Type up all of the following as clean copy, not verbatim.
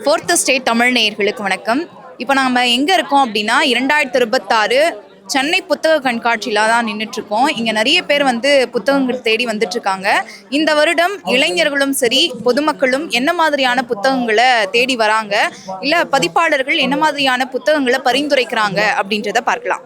Fourth state Tamil நேயர்களுக்கு வணக்கம். இப்போ நாம் எங்கே இருக்கோம் அப்படின்னா 2026 சென்னை புத்தக கண்காட்சியில் தான் நின்றுட்டுருக்கோம். இங்கே நிறைய பேர் புத்தகங்கள் தேடி வந்துட்டுருக்காங்க. இந்த வருடம் இளைஞர்களும் சரி பொதுமக்களும் என்ன மாதிரியான புத்தகங்களை தேடி வராங்க, இல்லை பதிப்பாளர்கள் என்ன மாதிரியான புத்தகங்களை பரிந்துரைக்கிறாங்க அப்படின்றத பார்க்கலாம்.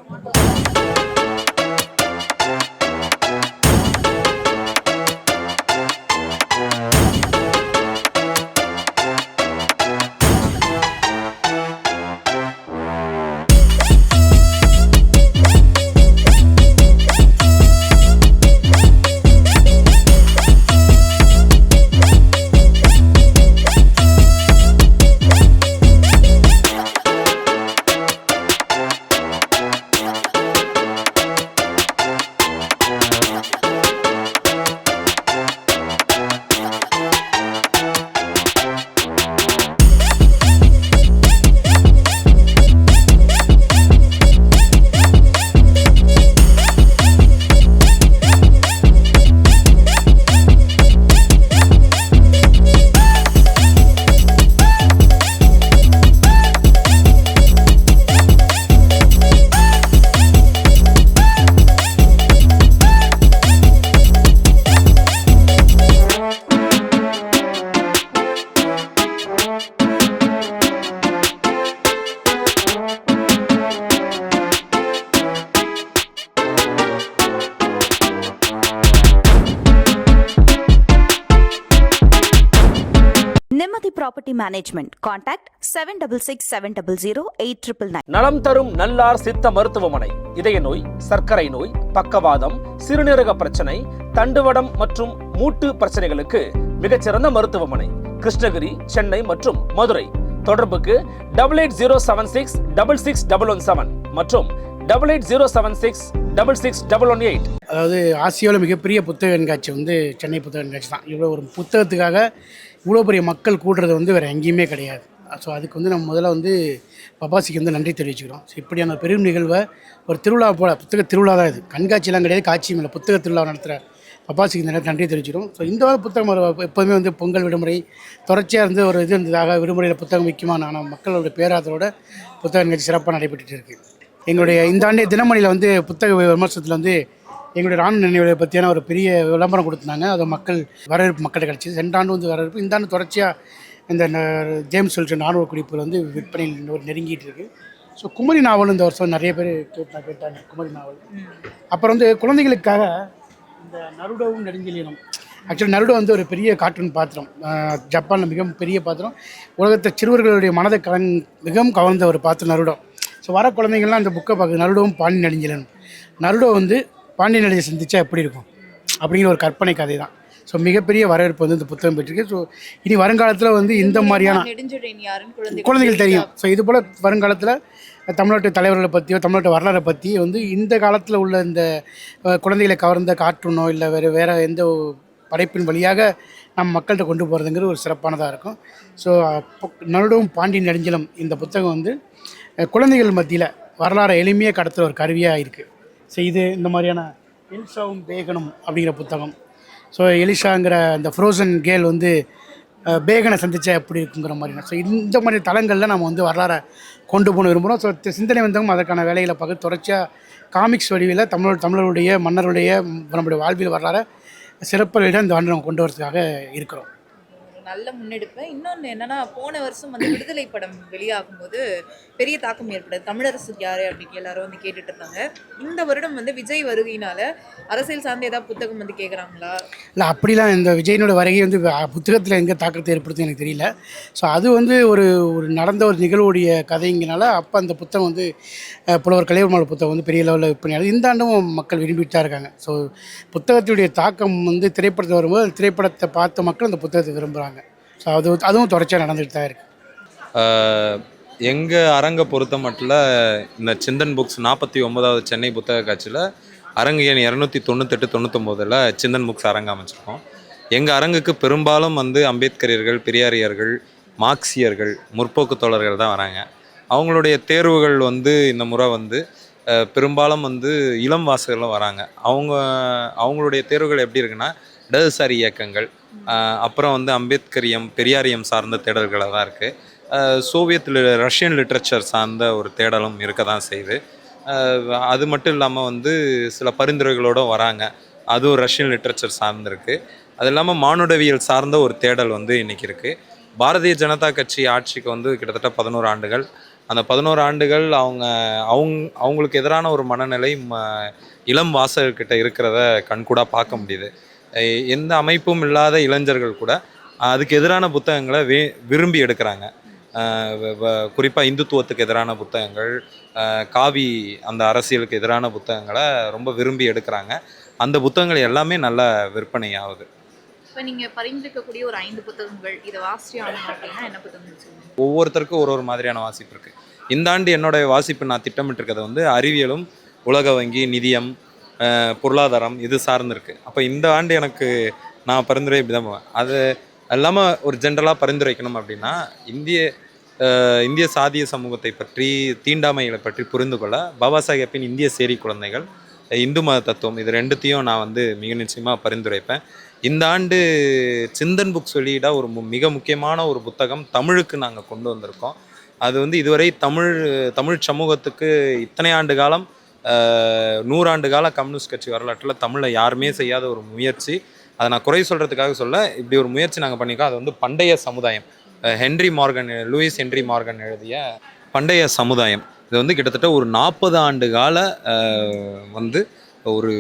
Nemathi Property Management. Contact 7667008999. நலம் தரும் நல்லார் சித்த மருத்துவமனை. இதய நோய், சர்க்கரை நோய், பக்கவாதம், சிறுநீரக பிரச்சனை, தண்டுவடம் மற்றும் மூட்டு பிரச்சனைகளுக்கு மிகச்சிறந்த மருத்துவமனை. கிருஷ்ணகிரி, சென்னை மற்றும் மதுரை. தொடர்புக்கு 8807666117 மற்றும் 8807666118. அதாவது ஆசியாவில் மிகப்பெரிய புத்தக கண்காட்சி சென்னை புத்தக கண்காட்சி தான். இவ்வளோ ஒரு புத்தகத்துக்காக இவ்வளோ பெரிய மக்கள் கூடுறது வேறு எங்கேயுமே கிடையாது. ஸோ அதுக்கு நம்ம முதல்ல பப்பாசிக்கு நன்றி தெரிவிச்சுக்கிறோம். ஸோ இப்படியான பெரும் நிகழ்வை ஒரு திருவிழா போல், புத்தக திருவிழா தான் இது, கண்காட்சியெலாம் கிடையாது, காட்சியும் இல்லை, புத்தக திருவிழா நடத்துகிற பப்பாசிக்கு இந்த நன்றி தெரிவிச்சுக்கிறோம். ஸோ இந்த வாரம் புத்தகம் எப்போதுமே பொங்கல் விடுமுறை தொடர்ச்சியாக ஒரு இது இருந்ததாக விடுமுறையில் புத்தகம் விற்குமா நான் மக்களோட பேராதரோட புத்தக நிகழ்ச்சி சிறப்பாக நடைபெற்றுட்டு இருக்குது. எங்களுடைய இந்த ஆண்டே தினமணியில் புத்தக விமர்சனத்தில் எங்களுடைய ராணுவ நினைவுகளை பற்றியான ஒரு பெரிய விளம்பரம் கொடுத்துருந்தாங்க. அது வரவேற்பு மக்கள்கிட்ட கிடச்சிது. சென்ற ஆண்டு வரவேற்பு, இந்த ஆண்டு தொடர்ச்சியாக இந்த ஜேம்ஸ் சொல்கிற நானூறு குறிப்புகள் விற்பனையில் நெருங்கிட்டு இருக்குது. ஸோ குமரி நாவல் இந்த வருஷம் நிறைய பேர் கேட்டாங்க குமரி நாவல். அப்புறம் குழந்தைகளுக்காக இந்த நருடோவும் நெடுஞ்செழியனும். ஆக்சுவலி நருடோ ஒரு பெரிய கார்ட்டூன் பாத்திரம், ஜப்பானில் மிகவும் பெரிய பாத்திரம், உலகத்தை சிறுவர்களுடைய மனதை மிகவும் கவர்ந்த ஒரு பாத்திரம் நருடோ. ஸோ வர குழந்தைங்கள்லாம் அந்த புக்கை பார்க்குது. நருடோவும் பாண்டி நெடுஞ்செழியனும். நருடோ பாண்டிய நதியை சந்திச்சா எப்படி இருக்கும் அப்படிங்கிற ஒரு கற்பனை கதை தான். ஸோ மிகப்பெரிய வரவேற்பு இந்த புத்தகம் பெற்றிருக்கு. ஸோ இனி வருங்காலத்தில் இந்த மாதிரியான குழந்தைகள் தெரியும். ஸோ இது போல் வருங்காலத்தில் தமிழ்நாட்டு தலைவர்களை பற்றியோ தமிழ்நாட்டு வரலாறை பற்றி இந்த காலத்தில் உள்ள இந்த குழந்தைகளை கவர்ந்த கார்ட்டூனோ இல்லை வேறு எந்த படைப்பின் வழியாக நம்ம மக்கள்கிட்ட கொண்டு போகிறதுங்கிற ஒரு சிறப்பானதாக இருக்கும். ஸோ நருடோவும் பாண்டிய நெடுஞ்செழியனும் இந்த புத்தகம் குழந்தைகள் மத்தியில் வரலாறை எளிமையாக கடத்துகிற ஒரு கருவியாக இருக்குது. ஸோ இது இந்த மாதிரியான எலிஷாவும் பேகனும் அப்படிங்கிற புத்தகம். ஸோ எலிஷாங்கிற அந்த ஃப்ரோசன் கேர்ள் பேகனை சந்திச்சா எப்படி இருக்குங்கிற மாதிரினா. ஸோ இந்த மாதிரி தளங்களில் நம்ம வரலாறை கொண்டு போகணும் விரும்புகிறோம். ஸோ சிந்தனை அதற்கான வேலைகளை பார்க்க தொடர்ச்சியாக காமிக்ஸ் வடிவில் தமிழருடைய மன்னருடைய நம்முடைய வாழ்வியல் வரலாறை சிறப்புகளிடம் இந்த ஆண்டு நம்ம கொண்டு வரதுக்காக இருக்கிறோம். நல்ல முன்னெடுப்பு. இன்னொன்று என்னன்னா, போன வருஷம் விடுதலை படம் வெளியாகும் போது பெரிய தாக்கம் ஏற்படுது. தமிழரசு யாரு அப்படின்னு எல்லாரும் கேட்டுட்டு இருந்தாங்க. இந்த வருடம் விஜய் வருகையினால அரசியல் சார்ந்த ஏதாவது புத்தகம் கேட்குறாங்களா? இல்லை, அப்படிலாம் இந்த விஜயனோட வருகை புத்தகத்தில் எங்கே தாக்கத்தை ஏற்படுத்தும் எனக்கு தெரியல. ஸோ அது ஒரு நடந்த ஒரு நிகழ்வுடைய கதைங்கனால அப்போ அந்த புத்தகம் புலவர் கலைவர்மாவோட புத்தகம் பெரிய லெவலில் விற்பனையாளர் இந்த ஆண்டும் மக்கள் விரும்பிட்டு தான் இருக்காங்க. ஸோ புத்தகத்துடைய தாக்கம் திரைப்படத்தில் வரும்போது திரைப்படத்தை பார்த்த மக்கள் அந்த புத்தகத்தை விரும்புகிறாங்க. ஸோ அதுவும் தொடர்ச்சியாக நடந்துகிட்டு தான் இருக்குது. எங்கள் அரங்கை பொறுத்த மட்டும் இந்த சிந்தன் புக்ஸ் 49வது சென்னை புத்தக காட்சியில் அரங்கு எண் 298-99 சிந்தன் புக்ஸ் அரங்கு அமைச்சிருக்கோம். எங்கள் அரங்குக்கு பெரும்பாலும் அம்பேத்கரியர்கள், பெரியாரியர்கள், மார்க்சியர்கள், முற்போக்கு தோழர்கள் தான் வராங்க. அவங்களுடைய தேர்வுகள் இந்த முறை பெரும்பாலும் இளம் வாசகர்களும் வராங்க. அவங்களுடைய தேர்வுகள் எப்படி இருக்குன்னா, இடதுசாரி இயக்கங்கள், அப்புறம் வந்து அம்பேத்கரியம் பெரியாரியம் சார்ந்த தேடல்களாக தான் இருக்குது. சோவியத் ரஷ்யன் லிட்ரேச்சர் சார்ந்த ஒரு தேடலும் இருக்க தான் செய்யுது. அது மட்டும் இல்லாமல் வந்து சில பரிந்துரைகளோடு வராங்க, அதுவும் ரஷ்யன் லிட்ரேச்சர் சார்ந்திருக்கு. அது இல்லாமல் மானுடவியல் சார்ந்த ஒரு தேடல் வந்து இன்றைக்கி இருக்குது. பாரதிய ஜனதா கட்சி ஆட்சிக்கு வந்து கிட்டத்தட்ட 11 ஆண்டுகள். அந்த 11 ஆண்டுகள் அவங்களுக்கு எதிரான ஒரு மனநிலை இளம் வாசகர்கிட்ட இருக்கிறத கண்கூடாக பார்க்க முடியுது. எந்த அமைப்பும் இல்லாத இளைஞர்கள் கூட அதுக்கு எதிரான புத்தகங்களை விரும்பி எடுக்கிறாங்க. குறிப்பாக இந்துத்துவத்துக்கு எதிரான புத்தகங்கள், காவி அந்த அரசியலுக்கு எதிரான புத்தகங்களை ரொம்ப விரும்பி எடுக்கிறாங்க. அந்த புத்தகங்கள் எல்லாமே நல்ல விற்பனை ஆகுது. இப்போ நீங்கள் பரிந்துரைக்கக்கூடிய ஒரு 5 புத்தகங்கள் இதை வாசிச்சு ஆகணும் அப்படின்னா என்ன புத்தகங்கள் சொல்லுங்கள்? ஒவ்வொருத்தருக்கும் ஒரு மாதிரியான வாசிப்பு இருக்குது. இந்த ஆண்டு என்னோட வாசிப்பு நான் திட்டமிட்டிருக்கிறது வந்து அறிவியலும், உலக வங்கி, நிதியம், பொருளாதாரம் இது சார்ந்திருக்கு. அப்போ இந்த ஆண்டு எனக்கு நான் பரிந்துரை இப்படி தான் போவேன். அது இல்லாமல் ஒரு ஜென்ரலாக பரிந்துரைக்கணும் அப்படின்னா இந்திய சாதிய சமூகத்தை பற்றி, தீண்டாமைகளை பற்றி புரிந்து கொள்ள பாபா சாஹேப்பின் இந்திய சேரி குழந்தைகள், இந்து மத தத்துவம், இது ரெண்டுத்தையும் நான் வந்து மிக நிச்சயமாக பரிந்துரைப்பேன். இந்த ஆண்டு சிந்தன் புக்ஸ் வெளியிட ஒரு மிக முக்கியமான ஒரு புத்தகம் தமிழுக்கு நாங்கள் கொண்டு வந்திருக்கோம். அது வந்து இதுவரை தமிழ் சமூகத்துக்கு இத்தனை ஆண்டு காலம் 100 ஆண்டு கால கம்யூனிஸ்ட் கட்சி வரலாற்றில் தமிழில் யாருமே செய்யாத ஒரு முயற்சி. அதை நான் குறை சொல்கிறதுக்காக சொல்ல, இப்படி ஒரு முயற்சி நாங்கள் பண்ணியிருக்கோம். அது வந்து பண்டைய சமுதாயம், லூயிஸ் ஹென்றி மார்கன் எழுதிய பண்டைய சமுதாயம். இது வந்து கிட்டத்தட்ட ஒரு 40 ஆண்டு கால வந்து ஒரு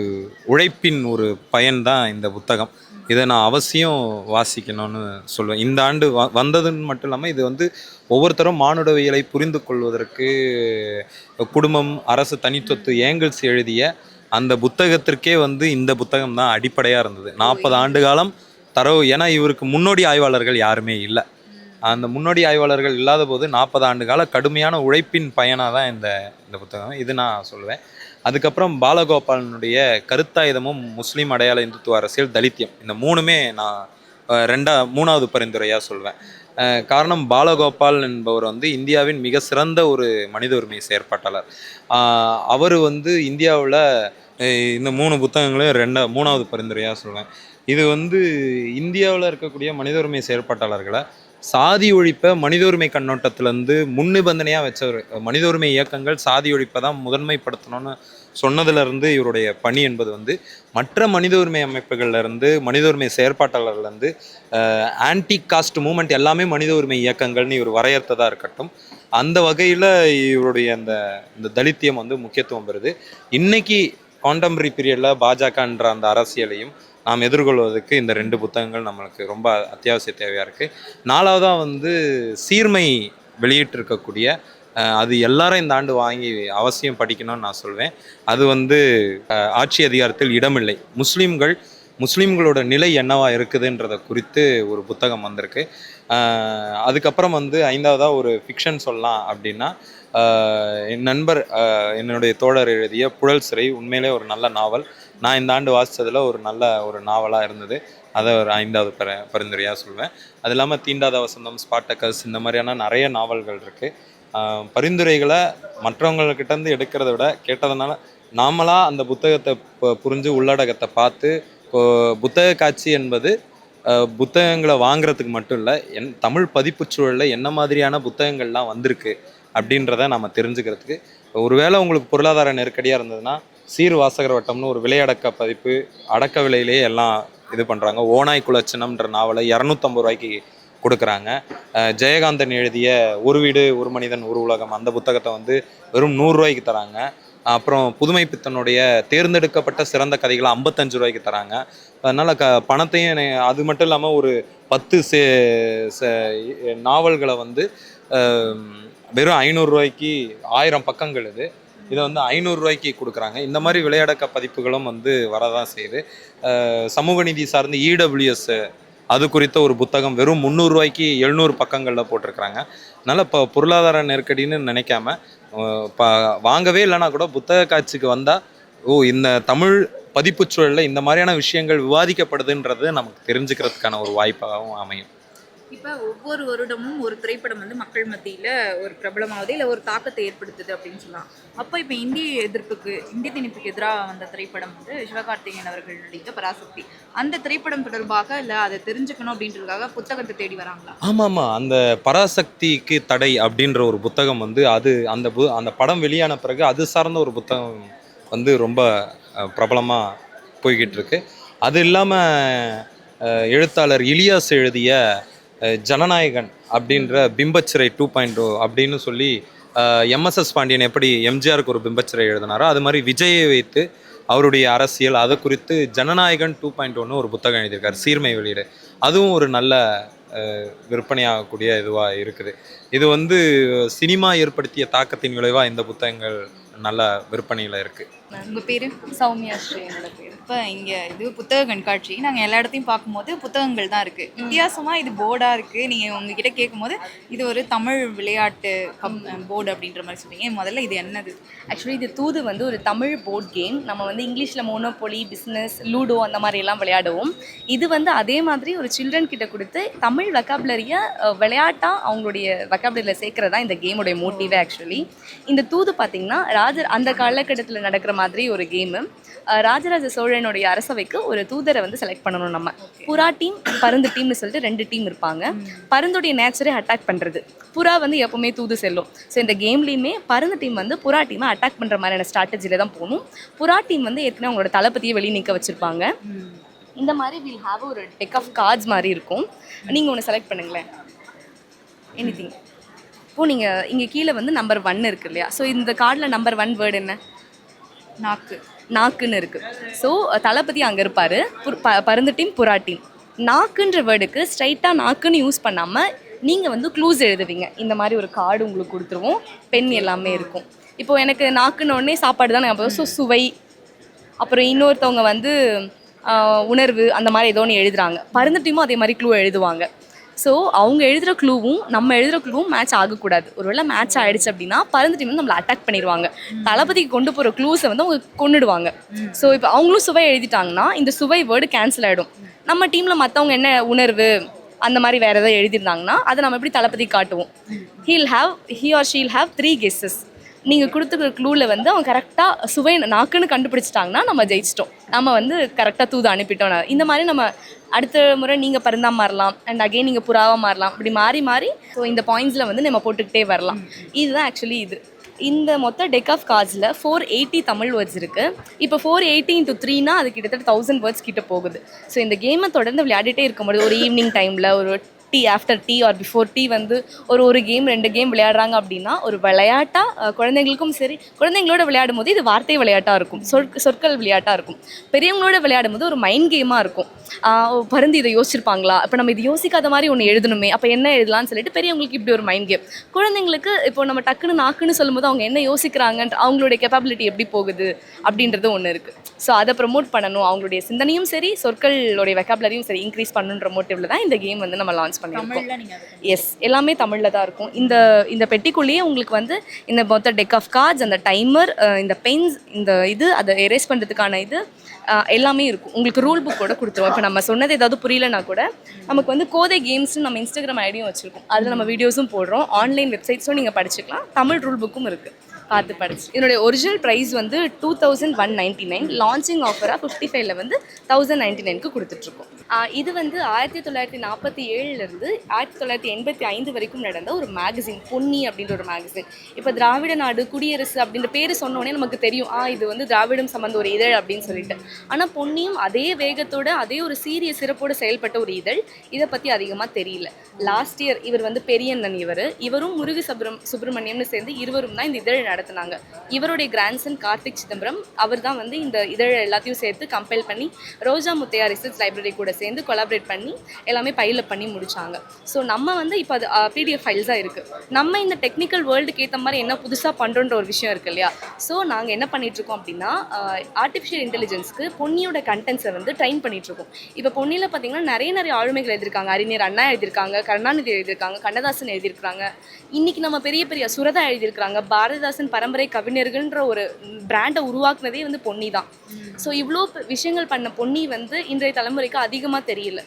உழைப்பின் ஒரு பயன்தான் இந்த புத்தகம். இதை நான் அவசியம் வாசிக்கணும்னு சொல்லுவேன். இந்த ஆண்டு வந்ததுன்னு மட்டும் இல்லாமல் இது வந்து ஒவ்வொருத்தரும் மானுடவியலை புரிந்து கொள்வதற்கு குடும்பம், அரசு, தனிச்சொத்து, ஏங்கிள்ஸ் எழுதிய அந்த புத்தகத்திற்கே வந்து இந்த புத்தகம் தான் அடிப்படையாக இருந்தது. 40 ஆண்டு காலம் தரவு. ஏன்னா இவருக்கு முன்னோடி ஆய்வாளர்கள் யாருமே இல்லை. அந்த முன்னோடி ஆய்வாளர்கள் இல்லாத போது 40 ஆண்டு கால கடுமையான உழைப்பின் பயனாக தான் இந்த புத்தகம். இது நான் சொல்லுவேன். அதுக்கப்புறம் பாலகோபாலனுடைய கருத்தாயுதமும், முஸ்லீம் அடையாள இந்துத்துவ அரசியல், தலித்தியம், இந்த 3மே நான் 3வது பரிந்துரையாக சொல்வேன். காரணம், பாலகோபால் என்பவர் வந்து இந்தியாவின் மிக சிறந்த ஒரு மனித உரிமை செயற்பாட்டாளர். அவர் வந்து இந்தியாவில் இந்த 3 புத்தகங்களையும் 3வது பரிந்துரையாக சொல்வேன். இது வந்து இந்தியாவில் இருக்கக்கூடிய மனித உரிமை செயற்பாட்டாளர்களை சாதி ஒழிப்பை மனித உரிமை கண்ணோட்டத்திலேருந்து முன்னிபந்தனையாக வச்சவர். மனித உரிமை இயக்கங்கள் சாதி ஒழிப்பை தான் முதன்மைப்படுத்தணும்னு சொன்னதுலேருந்து இவருடைய பணி என்பது வந்து மற்ற மனித உரிமை அமைப்புகள்லேருந்து, மனித உரிமை செயற்பாட்டாளர்லேருந்து, ஆன்டி காஸ்ட் மூமெண்ட் எல்லாமே மனித உரிமை இயக்கங்கள்னு இவர் வரையறுத்ததாக இருக்கட்டும். அந்த வகையில் இவருடைய இந்த தலித்தியம் வந்து முக்கியத்துவம் பெறுது. இன்னைக்கு கான்டெம்பரரி பீரியடில் பாஜகன்ற அந்த அரசியலையும் நாம் எதிர்கொள்வதற்கு இந்த 2 புத்தகங்கள் நம்மளுக்கு ரொம்ப அத்தியாவசிய தேவையாக இருக்குது. 4வதாக வந்து சீர்மை வெளியிட்டிருக்கக்கூடிய, அது எல்லாரும் இந்த ஆண்டு வாங்கி அவசியம் படிக்கணும்னு நான் சொல்வேன். அது வந்து ஆட்சி அதிகாரத்தில் இடமில்லை, முஸ்லீம்களோட நிலை என்னவா இருக்குதுன்றதை குறித்து ஒரு புத்தகம் வந்திருக்கு. அதுக்கப்புறம் வந்து 5வதாக ஒரு ஃபிக்ஷன் சொல்லலாம் அப்படின்னா, என் நண்பர் என்னுடைய தோழர் எழுதிய புழல் சிறை உண்மையிலே ஒரு நல்ல நாவல். நான் இந்த ஆண்டு வாசித்ததில் ஒரு நல்ல ஒரு நாவலாக இருந்தது. அதை ஒரு 5வது பரிந்துரையாக சொல்வேன். அது இல்லாமல் தீண்டாத வசந்தம், ஸ்பாட்டக்கஸ், இந்த மாதிரியான நிறைய நாவல்கள் இருக்குது. பரிந்துரைகளை மற்றவங்கக்கிட்டேருந்து எடுக்கிறத விட கேட்டதுனால நாமளாக அந்த புத்தகத்தை புரிஞ்சு உள்ளடக்கத்தை பார்த்து, புத்தக காட்சி என்பது புத்தகங்களை வாங்குறதுக்கு மட்டும் இல்லை, தமிழ் பதிப்பு சூழலில் என்ன மாதிரியான புத்தகங்கள்லாம் வந்திருக்கு அப்படின்றத நம்ம தெரிஞ்சுக்கிறதுக்கு. ஒருவேளை உங்களுக்கு பொருளாதார நெருக்கடியாக இருந்ததுன்னா, சீர் வாசகர் வட்டம்னு ஒரு விலையடக்க பதிப்பு, அடக்க விலையிலேயே எல்லாம் இது பண்ணுறாங்க. ஓனாய் குலச்சினம்ன்ற நாவலை 250 ரூபாய்க்கு கொடுக்குறாங்க. ஜெயகாந்தன் எழுதிய ஒரு வீடு ஒரு மனிதன் ஒரு உலகம் அந்த புத்தகத்தை வந்து வெறும் 100 ரூபாய்க்கு தராங்க. அப்புறம் புதுமை பித்தனுடைய தேர்ந்தெடுக்கப்பட்ட சிறந்த கதைகளை 55 ரூபாய்க்கு தராங்க. அதனால் பணத்தையும், அது மட்டும் இல்லாமல் ஒரு 10 நாவல்களை வந்து வெறும் 500 ரூபாய்க்கு 1000 பக்கங்கள் இதை வந்து 500 ரூபாய்க்கு கொடுக்குறாங்க. இந்த மாதிரி விளையாடக்க பதிப்புகளும் வந்து வரதான் செய்யுது. சமூக நீதி சார்ந்து EWS அது குறித்த ஒரு புத்தகம் வெறும் 300 ரூபாய்க்கு 700 பக்கங்களில் போட்டிருக்கிறாங்க. அதனால் இப்போ பொருளாதார நெருக்கடின்னு நினைக்காம வாங்கவே இல்லைனா கூட புத்தக காட்சிக்கு வந்தால், இந்த தமிழ் பதிப்பு சூழலில் இந்த மாதிரியான விஷயங்கள் விவாதிக்கப்படுதுன்றது நமக்கு தெரிஞ்சுக்கிறதுக்கான ஒரு வாய்ப்பாகவும் அமையும். இப்போ ஒவ்வொரு வருடமும் ஒரு திரைப்படம் வந்து மக்கள் மத்தியில் ஒரு பிரபலமாவது இல்லை ஒரு தாக்கத்தை ஏற்படுத்துது அப்படின்னு சொல்லலாம். அப்போ இப்போ இந்திய திணிப்புக்கு எதிராக வந்த திரைப்படம் வந்து சிவகார்த்திகேயன் அவர்கள் நடித்த பராசக்தி. அந்த திரைப்படம் தொடர்பாக இல்லை அதை தெரிஞ்சுக்கணும் அப்படின்றதுக்காக புத்தகத்தை தேடி வராங்களா? ஆமாம், அந்த பராசக்திக்கு தடை அப்படின்ற ஒரு புத்தகம் வந்து அது அந்த படம் வெளியான பிறகு அது சார்ந்த ஒரு புத்தகம் வந்து ரொம்ப பிரபலமாக போய்கிட்டு இருக்கு. அது இல்லாமல் எழுத்தாளர் இலியாஸ் எழுதிய ஜனநாயகன் அப்படின்ற பிம்பச்சிறை 2.0 அப்படின்னு சொல்லி எம்எஸ்எஸ் பாண்டியன் எப்படி எம்ஜிஆருக்கு ஒரு பிம்பச்சிறை எழுதினாரோ அது மாதிரி விஜயை வைத்து அவருடைய அரசியல் அதை குறித்து ஜனநாயகன் 2.1 ஒரு புத்தகம் எழுதியிருக்காரு, சீர்மை வெளியீடு. அதுவும் ஒரு நல்ல விற்பனையாகக்கூடிய இதுவாக இருக்குது. இது வந்து சினிமா ஏற்படுத்திய தாக்கத்தின் விளைவாக இந்த புத்தகங்கள் நல்ல விற்பனையில் இருக்குது. உங்கள் பேர்? சௌமியா ஸ்ரீ என்னோட பேர். இப்போ இங்கே இது புத்தக கண்காட்சி, நாங்கள் எல்லா இடத்தையும் பார்க்கும்போது புத்தகங்கள் தான் இருக்குது. வித்தியாசமாக இது போர்டாக இருக்குது. நீங்கள் உங்ககிட்ட கேட்கும்போது இது ஒரு தமிழ் விளையாட்டு போர்டு அப்படின்ற மாதிரி சொல்றீங்க. முதல்ல இது என்னது? ஆக்சுவலி இது தூது வந்து ஒரு தமிழ் போர்ட் கேம். நம்ம வந்து இங்கிலீஷில் மோனோபொலி, பிஸ்னஸ், லூடோ அந்த மாதிரி எல்லாம் விளையாடுவோம். இது வந்து அதே மாதிரி ஒரு சில்ட்ரன் கிட்ட கொடுத்து தமிழ் வெக்காபுலரியை விளையாட்டாக அவங்களுடைய வெக்காபுலரியில் சேர்க்கறதா இந்த கேமுடைய மோட்டிவே. ஆக்சுவலி இந்த தூது பார்த்திங்கன்னா அந்த காலகட்டத்தில் நடக்கிற மாதிரி ஒரு கேமு. ராஜராஜ சோழனுடைய அரசவைக்கு ஒரு தூதரை வந்து செலக்ட் பண்ணணும். நம்ம புறா டீம், பருந்து டீம்னு சொல்லிட்டு 2 டீம் இருப்பாங்க. பருந்துடைய நேச்சரே அட்டாக் பண்ணுறது, புறா வந்து எப்போவுமே தூது செல்லும். ஸோ இந்த கேம்லேயுமே பருந்து டீம் வந்து புறா டீமை அட்டாக் பண்ணுற மாதிரியான ஸ்ட்ராட்டஜியில் தான் போகணும். புறா டீம் வந்து ஏற்கனவே அவங்களோட தளபதியை வெளியே நிற்க வச்சுருப்பாங்க. இந்த மாதிரி வில் ஹாவ் ஒரு டெக் ஆஃப் கார்ட்ஸ் மாதிரி இருக்கும். நீங்கள் ஒன்று செலக்ட் பண்ணுங்களேன், எனிதிங். இப்போது நீங்கள் இங்கே கீழே வந்து நம்பர் 1 இருக்குது இல்லையா? ஸோ இந்த கார்டில் நம்பர் 1 வேர்டு என்ன? நாக்குன்னு இருக்குது. ஸோ தளபதி அங்கே இருப்பார், பருந்து டீம், புறா டீம். நாக்குன்ற வேர்டுக்கு ஸ்ட்ரைட்டாக நாக்குன்னு யூஸ் பண்ணாமல் நீங்கள் வந்து க்ளூஸ் எழுதுவீங்க. இந்த மாதிரி ஒரு கார்டு உங்களுக்கு கொடுத்துருவோம், பென் எல்லாமே இருக்கும். இப்போது எனக்கு நாக்குன்னு உடனே சாப்பாடு தான் ஞாபகம். ஸோ சுவை, அப்புறம் இன்னொருத்தவங்க வந்து உணர்வு, அந்த மாதிரி ஏதோ ஒன்று எழுதுகிறாங்க. பருந்து டீமும் அதே மாதிரி க்ளூ எழுதுவாங்க. ஸோ அவங்க எழுதுகிற க்ளூவும் நம்ம எழுதுகிற க்ளூவும் மேட்ச் ஆகக்கூடாது. ஒருவேளை மேட்ச் ஆகிடுச்சு அப்படின்னா பருந்து டீம் வந்து நம்மளை அட்டாக் பண்ணிடுவாங்க. தளபதிக்கு கொண்டு போகிற க்ளூஸை வந்து அவங்க கொண்டுடுவாங்க. ஸோ இப்போ அவங்களும் சுவை எழுதிட்டாங்கன்னா இந்த சுவை வேர்டு கேன்சல் ஆகிடும். நம்ம டீமில் மற்றவங்க என்ன உணர்வு அந்த மாதிரி வேறு ஏதாவது எழுதியிருந்தாங்கன்னா அதை நம்ம எப்படி தளபதி காட்டுவோம்? he or she will have 3 guesses. நீங்கள் கொடுத்துருக்குற க்ளூவில் வந்து அவங்க கரெக்டாக சுவை நாக்குன்னு கண்டுபிடிச்சிட்டாங்கன்னா நம்ம ஜெயிச்சிட்டோம், நம்ம வந்து கரெக்டாக தூது அனுப்பிட்டோம். இந்த மாதிரி நம்ம அடுத்த முறை நீங்கள் பருந்தா மாறலாம், அண்ட் அகெயின் நீங்கள் புறாவாக மாறலாம். இப்படி மாறி மாறி ஸோ இந்த பாயிண்ட்ஸில் வந்து நம்ம போட்டுக்கிட்டே வரலாம். இதுதான் ஆக்சுவலி இது. இந்த மொத்த டெக் ஆஃப் கார்ட்ஸில் 480 தமிழ் வேர்ட்ஸ் இருக்குது. இப்போ 480 into 3னா அது கிட்டத்தட்ட 1000 வேர்ட்ஸ் கிட்ட போகுது. ஸோ இந்த கேமை தொடர்ந்து விளையாடிட்டே இருக்கும்போது ஒரு ஈவினிங் டைமில் ஒரு after tea or before tea வந்து ஒரு கேம் 2 கேம் விளையாடுறாங்க அப்படின்னா ஒரு விளையாட்டாக குழந்தைங்களுக்கும் சரி, குழந்தைங்களோட விளையாடும் போது இது வார்த்தை விளையாட்டாக இருக்கும், சொற்கள் விளையாட்டாக இருக்கும். பெரியவங்களோட விளையாடும் போது ஒரு மைண்ட் கேமாக இருக்கும். பருந்து இதை யோசிச்சிருப்பாங்களா, இப்போ நம்ம இது யோசிக்காத மாதிரி ஒன்று எழுதணுமே, அப்போ என்ன எழுதலாம்னு சொல்லிட்டு பெரியவங்களுக்கு இப்படி ஒரு மைண்ட் கேம். குழந்தைங்களுக்கு இப்போ நம்ம டக்குன்னு நாக்குன்னு சொல்லும்போது அவங்க என்ன யோசிக்கிறாங்கன்ற அவங்களுடைய கேப்பபிலிட்டி எப்படி போகுது அப்படின்றது ஒன்று இருக்குது. ஸோ அதை ப்ரமோட் பண்ணணும், அவங்களுடைய சிந்தனையும் சரி சொற்களுடைய வெக்காபுலரியும் சரி இன்க்ரீஸ் பண்ணுன்ற மோட்டிவ்ல தான் இந்த கேம் வந்து நம்ம லான்ச் பண்ணியிருக்கோம். எஸ், எல்லாமே தமிழில் தான் இருக்கும். இந்த பெட்டிக்குள்ளேயே உங்களுக்கு வந்து இந்த மொத்த டெக் ஆஃப் கார்ட்ஸ், அந்த டைமர், இந்த பென்ஸ், இந்த அதை எரேஸ் பண்ணுறதுக்கான எல்லாமே இருக்கும். உங்களுக்கு ரூல் புக் கூட கொடுத்துருவோம். இப்போ நம்ம சொன்னது ஏதாவது புரியலனா கூட நமக்கு வந்து கோதை கேம்ஸ்னு நம்ம இன்ஸ்டாகிராம் ஐடியும் வச்சுருக்கோம், அதில் நம்ம வீடியோஸும் போடுறோம், ஆன்லைன் வெப்சைட்ஸும் நீங்கள் படிச்சுக்கலாம், தமிழ் ரூல் புக்கும் இருக்குது, பார்த்து படிச்சு. என்னுடைய ஒரிஜினல் ப்ரைஸ் வந்து 2199, லான்ச்சிங் ஆஃபராக 55ல் வந்து 1099க்கு கொடுத்துட்ருக்கோம். இது வந்து 1947லேருந்து 1985 வரைக்கும் நடந்த ஒரு மேகசின், பொன்னி அப்படின்ற ஒரு மேகசின். இப்போ திராவிட நாடு குடியரசு அப்படின்ற பேர் சொன்னோடனே நமக்கு தெரியும் இது வந்து திராவிடம் சம்பந்த ஒரு இதழ் அப்படின்னு சொல்லிட்டு. ஆனால் பொன்னியும் அதே வேகத்தோட அதே ஒரு சீரிய சிறப்போடு செயல்பட்ட ஒரு இதழ். இதை பற்றி அதிகமாக தெரியல. லாஸ்ட் இயர் இவர் வந்து பெரியண்ணன், இவரும் முருகு சுப்பிரமணியம்னு சேர்ந்து இருவரும் தான் இந்த இதழ் நடத்தினாங்க. இவருடைய கிராண்ட்சன் கார்த்திக் சிதம்பரம் அவர் தான் வந்து இந்த இதழ் எல்லாத்தையும் சேர்த்து கம்பைல் பண்ணி ரோஜா முத்தையா ரிசர்ச் லைப்ரரி கூட சேர்ந்து கொலாபரேட் பண்ணி எல்லாமே பைலப் பண்ணி முடிச்சாங்க. ஸோ நம்ம வந்து இப்போ அது PDF ஃபைல்ஸாக இருக்குது. நம்ம இந்த டெக்னிக்கல் வேர்ல்டுக்கு ஏற்ற மாதிரி என்ன புதுசாக பண்ணுறோன்ற ஒரு விஷயம் இருக்குது இல்லையா? ஸோ நாங்கள் என்ன பண்ணிகிட்ருக்கோம் அப்படின்னா ஆர்டிஃபிஷியல் இன்டெலிஜென்ஸ்க்கு பொன்னியோட கண்டென்ட்ஸை வந்து ட்ரைன் பண்ணிகிட்ருக்கோம். இப்போ பொன்னியில் பார்த்தீங்கன்னா நிறைய ஆளுமைகள் எழுதியிருக்காங்க. அறிஞர் அண்ணா எழுதியிருக்காங்க, கருணாநிதி எழுதியிருக்காங்க, கண்ணதாசன் எழுதியிருக்காங்க, இன்றைக்கி நம்ம பெரிய சுரதா எழுதியிருக்காங்க, பாரதிதாசன் பரம்பரை கவிஞர்கள்ன்ற ஒரு பிராண்டை உருவாக்குனதே வந்து பொன்னி தான். ஸோ இவ்வளோ விஷயங்கள் பண்ண பொன்னி வந்து இன்றைய தலைமுறைக்கு அதிகமாக தெரியல.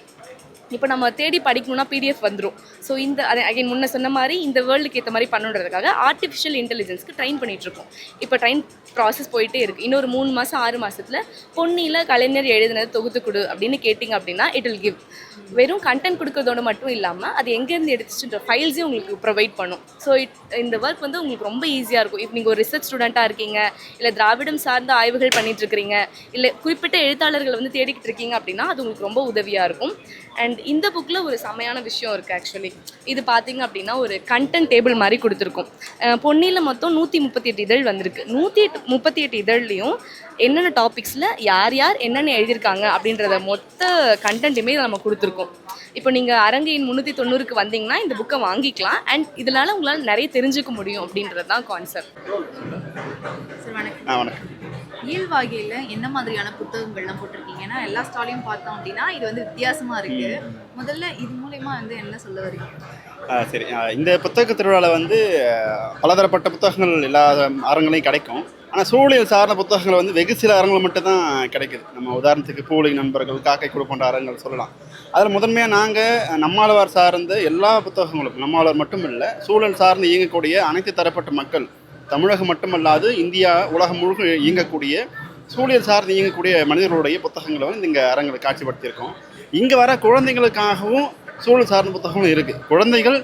இப்போ நம்ம தேடி படிக்கணும்னா பிடிஎஃப் வந்துடும். ஸோ இந்த அதை அகைன் முன்ன சொன்ன மாதிரி இந்த வேர்ல்டுக்கு ஏற்ற மாதிரி பண்ணுன்றதுக்காக ஆர்டிஃபிஷியல் இன்டெலிஜென்ஸ்க்கு ட்ரெயின் பண்ணிகிட்ருக்கோம். இப்போ ட்ரெயின் ப்ராசஸ் போயிட்டே இருக்குது. இன்னொரு 3 மாதம் 6 மாதத்தில் பொன்னியில் கலைஞர் எழுதினது தொகுத்து கொடு அப்படின்னு கேட்டிங்க அப்படின்னா இட் வில் கிவ். வெறும் கண்டென்ட் கொடுக்கறதோட மட்டும் இல்லாமல் அது எங்கேருந்து எடுத்துச்சுன்ற ஃபைல்ஸையும் உங்களுக்கு ப்ரொவைட் பண்ணும். ஸோ இந்த ஒர்க் வந்து உங்களுக்கு ரொம்ப ஈஸியாக இருக்கும். இப்போ நீங்கள் ஒரு ரிசர்ச் ஸ்டூடெண்ட்டாக இருக்கீங்க, இல்லை திராவிடம் சார்ந்த ஆய்வுகள் பண்ணிகிட்ருக்கிறீங்க, இல்லை குறிப்பிட்ட எழுத்தாளர்களை வந்து தேடிக்கிட்டு இருக்கீங்க அப்படின்னா அது உங்களுக்கு ரொம்ப உதவியாக இருக்கும். அண்ட் இந்த புக்கில் ஒரு செமையான விஷயம் இருக்குது ஆக்சுவலி. இது பார்த்தீங்க அப்படின்னா ஒரு கண்டென்ட் டேபிள் மாதிரி கொடுத்துருக்கோம். பொன்னியில் மொத்தம் 138 இதழ் வந்திருக்கு. 138 இதழ்லையும் என்னென்ன டாபிக்ஸில் யார் யார் என்னென்ன எழுதியிருக்காங்க அப்படின்றத மொத்த கண்டென்ட்டுமே நம்ம கொடுத்துருக்கோம். இப்போ நீங்கள் அரங்கு எண் 390க்கு வந்தீங்கன்னா இந்த புக்கை வாங்கிக்கலாம். அண்ட் இதனால் உங்களால் நிறைய தெரிஞ்சுக்க முடியும் அப்படின்றது தான் கான்செப்ட். சார் வணக்கம். வணக்கம். இயல்வாகையில் என்ன மாதிரியான புத்தகங்கள்லாம் போட்டிருக்கீங்க? ஏன்னா எல்லா ஸ்டாலையும் பார்த்தோம் அப்படின்னா இது வந்து வித்தியாசமாக இருக்குது. முதல்ல இது மூலயமா வந்து என்ன சொல்ல வரீங்க? சரி, இந்த புத்தக திருவிழாவில் வந்து பலதரப்பட்ட புத்தகங்கள் எல்லா அரங்களையும் கிடைக்கும். ஆனால் சூழலியல் சார்ந்த புத்தகங்கள் வந்து வெகு சில அரங்குகள் மட்டும்தான் கிடைக்குது. நம்ம உதாரணத்துக்கு பூலை நண்பர்கள், காக்கை குழு போன்ற அரங்குகள் சொல்லலாம். அதில் முதன்மையாக நாங்கள் நம்மாழ்வார் சார்ந்த எல்லா புத்தகங்களும், நம்மாழ்வார் மட்டும் இல்லை, சூழல் சார்ந்து இயங்கக்கூடிய அனைத்து தரப்பட்ட மக்கள், தமிழகம் மட்டுமல்லாது இந்தியா உலகம் முழுக்க இயங்கக்கூடிய சூழல் சார்ந்து இயங்கக்கூடிய மனிதர்களுடைய புத்தகங்களை வந்து இங்கே அரங்களை காட்சிப்படுத்தியிருக்கோம். இங்கே வர குழந்தைங்களுக்காகவும் சூழல் சார்ந்த புத்தகங்களும் இருக்குது. குழந்தைகள்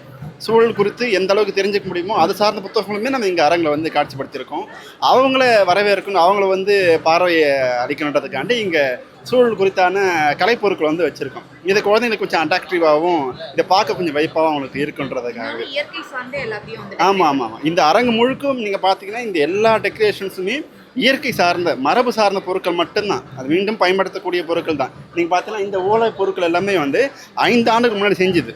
சூழல் குறித்து எந்த அளவுக்கு தெரிஞ்சுக்க முடியுமோ அது சார்ந்த புத்தகங்களுமே நம்ம இங்கே அரங்களை வந்து காட்சிப்படுத்தியிருக்கோம். அவங்கள வரவேற்கணும், அவங்கள வந்து பார்வையை அளிக்கணுன்றதுக்காண்டி இங்கே சூழல் குறித்தான கலைப்பொருட்கள் வந்து வச்சுருக்கோம். இதை குழந்தைங்களுக்கு கொஞ்சம் அட்ராக்டிவாகவும் இதை பார்க்க கொஞ்சம் வைப்பாகவும் அவங்களுக்கு இருக்குன்றதுக்காக. இயற்கை சார்ந்த எல்லாத்தையும் ஆமாம். இந்த அரங்கு முழுக்கும் நீங்கள் பார்த்தீங்கன்னா இந்த எல்லா டெக்கரேஷன்ஸுமே இயற்கை சார்ந்த மரபு சார்ந்த பொருட்கள் மட்டும்தான். அது மீண்டும் பயன்படுத்தக்கூடிய பொருட்கள் தான். நீங்கள் பார்த்தீங்கன்னா இந்த ஓலை பொருட்கள் எல்லாமே வந்து 5 ஆண்டுக்கு முன்னாடி செஞ்சுது.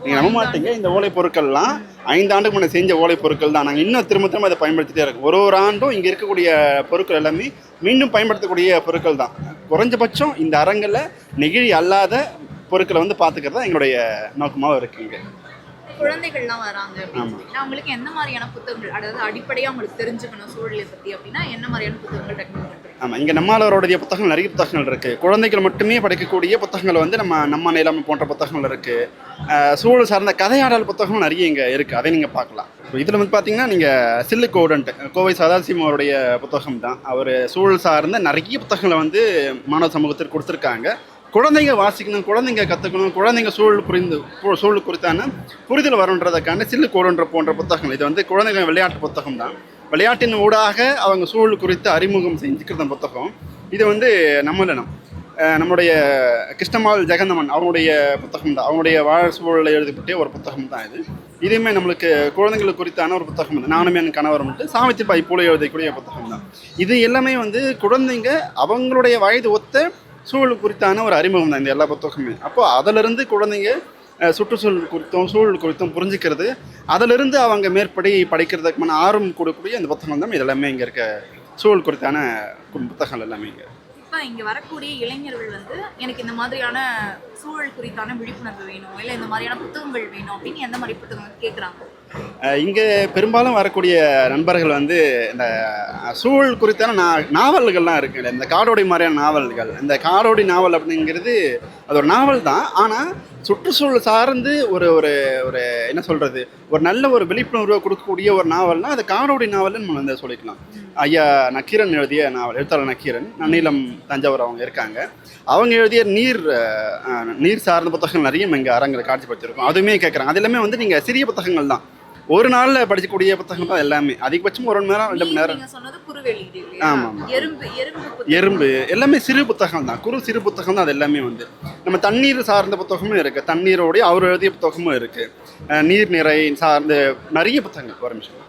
நீங்கள் நம்ப மாட்டீங்க, இந்த ஓலை பொருட்கள்லாம் 5 ஆண்டுக்கு முன்னாடி செஞ்ச ஓலை பொருட்கள் தான். நாங்கள் இன்னும் திரும்ப அதை பயன்படுத்திட்டே இருக்கோம். ஒரு ஆண்டும் இங்கே இருக்கக்கூடிய பொருட்கள் எல்லாமே மீண்டும் பயன்படுத்தக்கூடிய பொருட்கள் தான். குறைஞ்சபட்சம் இந்த அரங்கில் நெகிழி அல்லாத பொருட்களை வந்து பார்த்துக்கிறது தான் எங்களுடைய நோக்கமாக இருக்குங்க. குழந்தைகள்லாம் வராங்க அப்படின்னா அவங்களுக்கு என்ன மாதிரியான புத்தகங்கள், அதாவது அடிப்படையாக அவங்களுக்கு தெரிஞ்சுக்கணும் சூழலை பற்றி அப்படின்னா என்ன மாதிரியான புத்தகங்கள் ரெக்கமெண்ட் பண்ணுறீங்க? ஆமாம், இங்கே நம்மளோடைய புத்தகங்கள் நிறைய புத்தகங்கள் இருக்குது. குழந்தைகள் மட்டுமே படிக்கக்கூடிய புத்தகங்கள் வந்து நம்ம நிலைமை போன்ற புத்தகங்கள் இருக்குது. சூழல் சார்ந்த கதையாடல் புத்தகங்கள் நிறைய இங்கே இருக்குது, அதை நீங்கள் பார்க்கலாம். இதில் வந்து பார்த்தீங்கன்னா நீங்கள் சில்லு கோடன்ட் கோவை சதாசிவம் அவருடைய புத்தகம் தான். அவர் சூழல் சார்ந்த நிறைய புத்தகங்களை வந்து மாணவ சமூகத்திற்கு கொடுத்துருக்காங்க. குழந்தைங்க வாசிக்கணும், குழந்தைங்க கற்றுக்கணும், குழந்தைங்க சூழல் குறித்தான புரிதல் வருன்றதுக்கான சில்லு கோடுன்ற போன்ற புத்தகங்கள். இது வந்து குழந்தைங்க விளையாட்டு புத்தகம் தான். விளையாட்டின் ஊடாக அவங்க சூழல் குறித்து அறிமுகம் செஞ்சுக்கிற புத்தகம். இது வந்து நம்முடைய கிருஷ்ணமால் ஜெகந்தமன் அவங்களுடைய புத்தகம் தான். அவங்களுடைய சூழலை எழுதப்பட்ட ஒரு புத்தகம் தான் இது. இதுவுமே நம்மளுக்கு குழந்தைங்களுக்கு குறித்தான ஒரு புத்தகம் தான். நானும் என் கணவர் மட்டும் சாவித்திரிபாய் பூலே எழுதக்கூடிய புத்தகம் தான். இது எல்லாமே வந்து குழந்தைங்க அவங்களுடைய வயது ஒத்த சூழல் குறித்தான ஒரு அறிமுகம் தான் இந்த எல்லா புத்தகமே. அப்போது அதிலிருந்து குழந்தைங்க சுற்றுச்சூழல் குறித்தும் சூழல் குறித்தும் புரிஞ்சுக்கிறது, அதிலிருந்து அவங்க மேற்படி படிக்கிறதுக்கான ஆர்வம் கொடுக்கக்கூடிய அந்த புத்தகம் தான் இதெல்லாமே இங்கே இருக்க சூழல் குறித்தான புத்தகங்கள் எல்லாமே இங்கே. இப்போ இங்கே வரக்கூடிய இளைஞர்கள் வந்து எனக்கு இந்த மாதிரியான சூழல் குறித்தான விழிப்புணர்வு வேணும், இல்லை இந்த மாதிரியான புத்தகங்கள் வேணும் அப்படின்னு எந்த மாதிரி புத்தகங்கள் கேட்குறாங்க? இங்கே பெரும்பாலும் வரக்கூடிய நண்பர்கள் வந்து இந்த சூழல் குறித்தான நாவல்கள்லாம் இருக்குல்ல, இந்த காடோடி மாதிரியான நாவல்கள். இந்த காடோடி நாவல் அப்படிங்கிறது அது ஒரு நாவல் தான். ஆனால் சுற்றுச்சூழல் சார்ந்து ஒரு ஒரு ஒரு என்ன சொல்கிறது, ஒரு நல்ல ஒரு விழிப்புணர்வை கொடுக்கக்கூடிய ஒரு நாவல்னால் அது காடோடி நாவல்னு நம்ம வந்து சொல்லிக்கலாம். ஐயா நக்கீரன் எழுதிய நாவல், எழுத்தாளர் நக்கீரன், நன்னிலம் தஞ்சாவூர் அவங்க இருக்காங்க. அவங்க எழுதிய நீர் சார்ந்த புத்தகங்கள் நிறைய இங்கே அரங்கில் காட்சிப்படுத்தியிருக்கோம். அதுவுமே கேட்குறாங்க. அது எல்லாமே வந்து நீங்கள் சிறிய புத்தகங்கள் தான், ஒரு நாளில் படிக்கக்கூடிய புத்தகம் தான் எல்லாமே. அதிகபட்சம் 1 மணி நேரம் 2 மணி நேரம். ஆமாம், எறும்பு எல்லாமே சிறு புத்தகம் தான், சிறு புத்தகம் தான். அது எல்லாமே வந்து நம்ம தண்ணீர் சார்ந்த புத்தகமும் இருக்குது, தண்ணீரோடைய அவர் எழுதிய புத்தகமும் இருக்குது. நீர்நிறை சார்ந்த நிறைய புத்தகங்கள். ஒரு நிமிஷம்,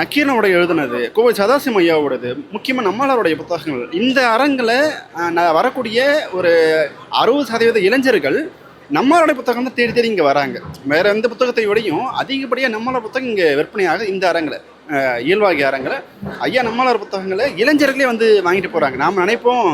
நக்கீரனோட எழுதுனது, கோவை சதாசிவம் ஐயாவோடது, முக்கியமாக நம்மளோடைய புத்தகங்கள். இந்த அரங்கில் வரக்கூடிய ஒரு 60% இளைஞர்கள் நம்மளோட புத்தகம் தான் தேடி இங்கே வராங்க. வேறு எந்த புத்தகத்தை விடையும் அதிகப்படியாக நம்மளோட புத்தகம் இங்கே விற்பனையாக இந்த அரங்கில், இயல்வாகி அரங்கில் ஐயா நம்மளோட புத்தகங்களை இளைஞர்களே வந்து வாங்கிட்டு போகிறாங்க. நாம் நினைப்போம்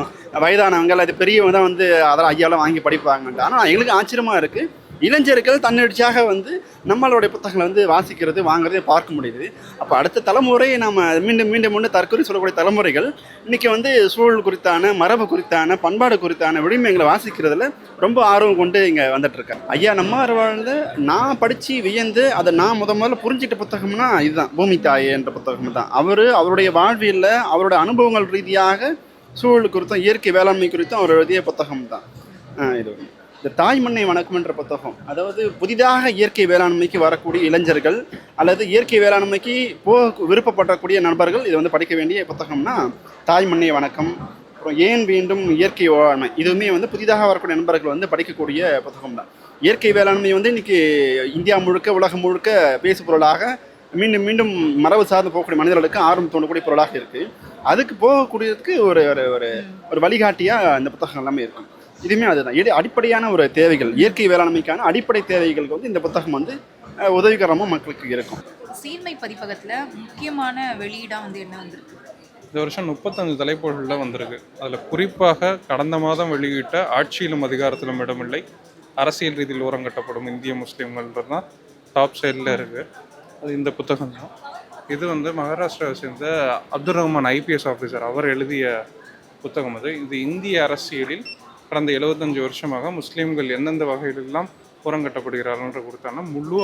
வயதானவங்க அது பெரியவங்க தான் வந்து அதெல்லாம் ஐயாலாம் வாங்கி படிப்பாங்கன்ட்டு. ஆனால் எங்களுக்கு ஆச்சரியமாக இருக்குது, இளைஞர்கள் தன்னெழுச்சியாக வந்து நம்மளுடைய புத்தகங்களை வந்து வாசிக்கிறது வாங்குறதை பார்க்க முடியுது. அப்போ அடுத்த தலைமுறை நம்ம மீண்டும் மீண்டும் மீண்டும் தற்கொலை சொல்லக்கூடிய தலைமுறைகள் இன்றைக்கி வந்து சூழல் குறித்தான, மரபு குறித்தான, பண்பாடு குறித்தான விழுமியங்களை வாசிக்கிறதுல ரொம்ப ஆர்வம் கொண்டு இங்கே வந்துட்டுருக்கேன். ஐயா நம்மார் வாழ்ந்து நான் படித்து வியந்து அதை நான் முதல்ல புரிஞ்சிட்ட புத்தகம்னா இதுதான் பூமி தாயே என்ற புத்தகம் தான். அவருடைய வாழ்வியலில் அவருடைய அனுபவங்கள் ரீதியாக சூழல் குறித்தும் இயற்கை வேளாண்மை குறித்தும் அவர் எழுதிய புத்தகம் தான் இது. இந்த தாய் மண்ணை வணக்கம் என்ற புத்தகம், அதாவது புதிதாக இயற்கை வேளாண்மைக்கு வரக்கூடிய இளைஞர்கள் அல்லது இயற்கை வேளாண்மைக்கு விருப்பப்படக்கூடிய நண்பர்கள் இது வந்து படிக்க வேண்டிய புத்தகம்னா தாய் மண்ணை வணக்கம். அப்புறம் ஏன் வேண்டும் இயற்கை வேளாண்மை, இதுவுமே வந்து புதிதாக வரக்கூடிய நண்பர்கள் வந்து படிக்கக்கூடிய புத்தகம் தான். இயற்கை வேளாண்மை வந்து இன்றைக்கி இந்தியா முழுக்க உலகம் முழுக்க பேசு பொருளாக மீண்டும் மீண்டும் மரபு சார்ந்து போகக்கூடிய மனிதர்களுக்கு ஆர்வம் தோண்டக்கூடிய பொருளாக இருக்குது. அதுக்கு போகக்கூடியதுக்கு ஒரு ஒரு வழிகாட்டியாக இந்த புத்தகம் எல்லாமே இருக்கும். இதுவுமே அதுதான் அடிப்படையான ஒரு தேவைகள், இயற்கை வேளாண்மைக்கான அடிப்படை தேவைகளுக்கு வந்து இந்த புத்தகம் வந்து உதவிகரமாக மக்களுக்கு இருக்கும். சீர்மை பதிப்பகத்தில் முக்கியமான வெளியீடாக வந்து என்ன வந்திருக்கு? இந்த வருஷம் 35 தலைப்புகளில் வந்திருக்கு. அதில் குறிப்பாக கடந்த மாதம் வெளியிட்ட ஆட்சியிலும் அதிகாரத்திலும் இடமில்லை, அரசியல் ரீதியில் ஓரங்கட்டப்படும் இந்திய முஸ்லீம்கள் தான் டாப் சைடில் இருக்குது. அது இந்த புத்தகம் தான். இது வந்து மகாராஷ்டிராவை சேர்ந்த அப்துல் ரஹ்மான் ஐபிஎஸ் ஆஃபீஸர் அவர் எழுதிய புத்தகம். இது இந்திய அரசியலில் கடந்த 75 வருஷமாக முஸ்லீம்கள் எந்தெந்த வகையிலெல்லாம் புறங்கட்டப்படுகிறார்கள் கொடுத்தாங்கன்னா முழு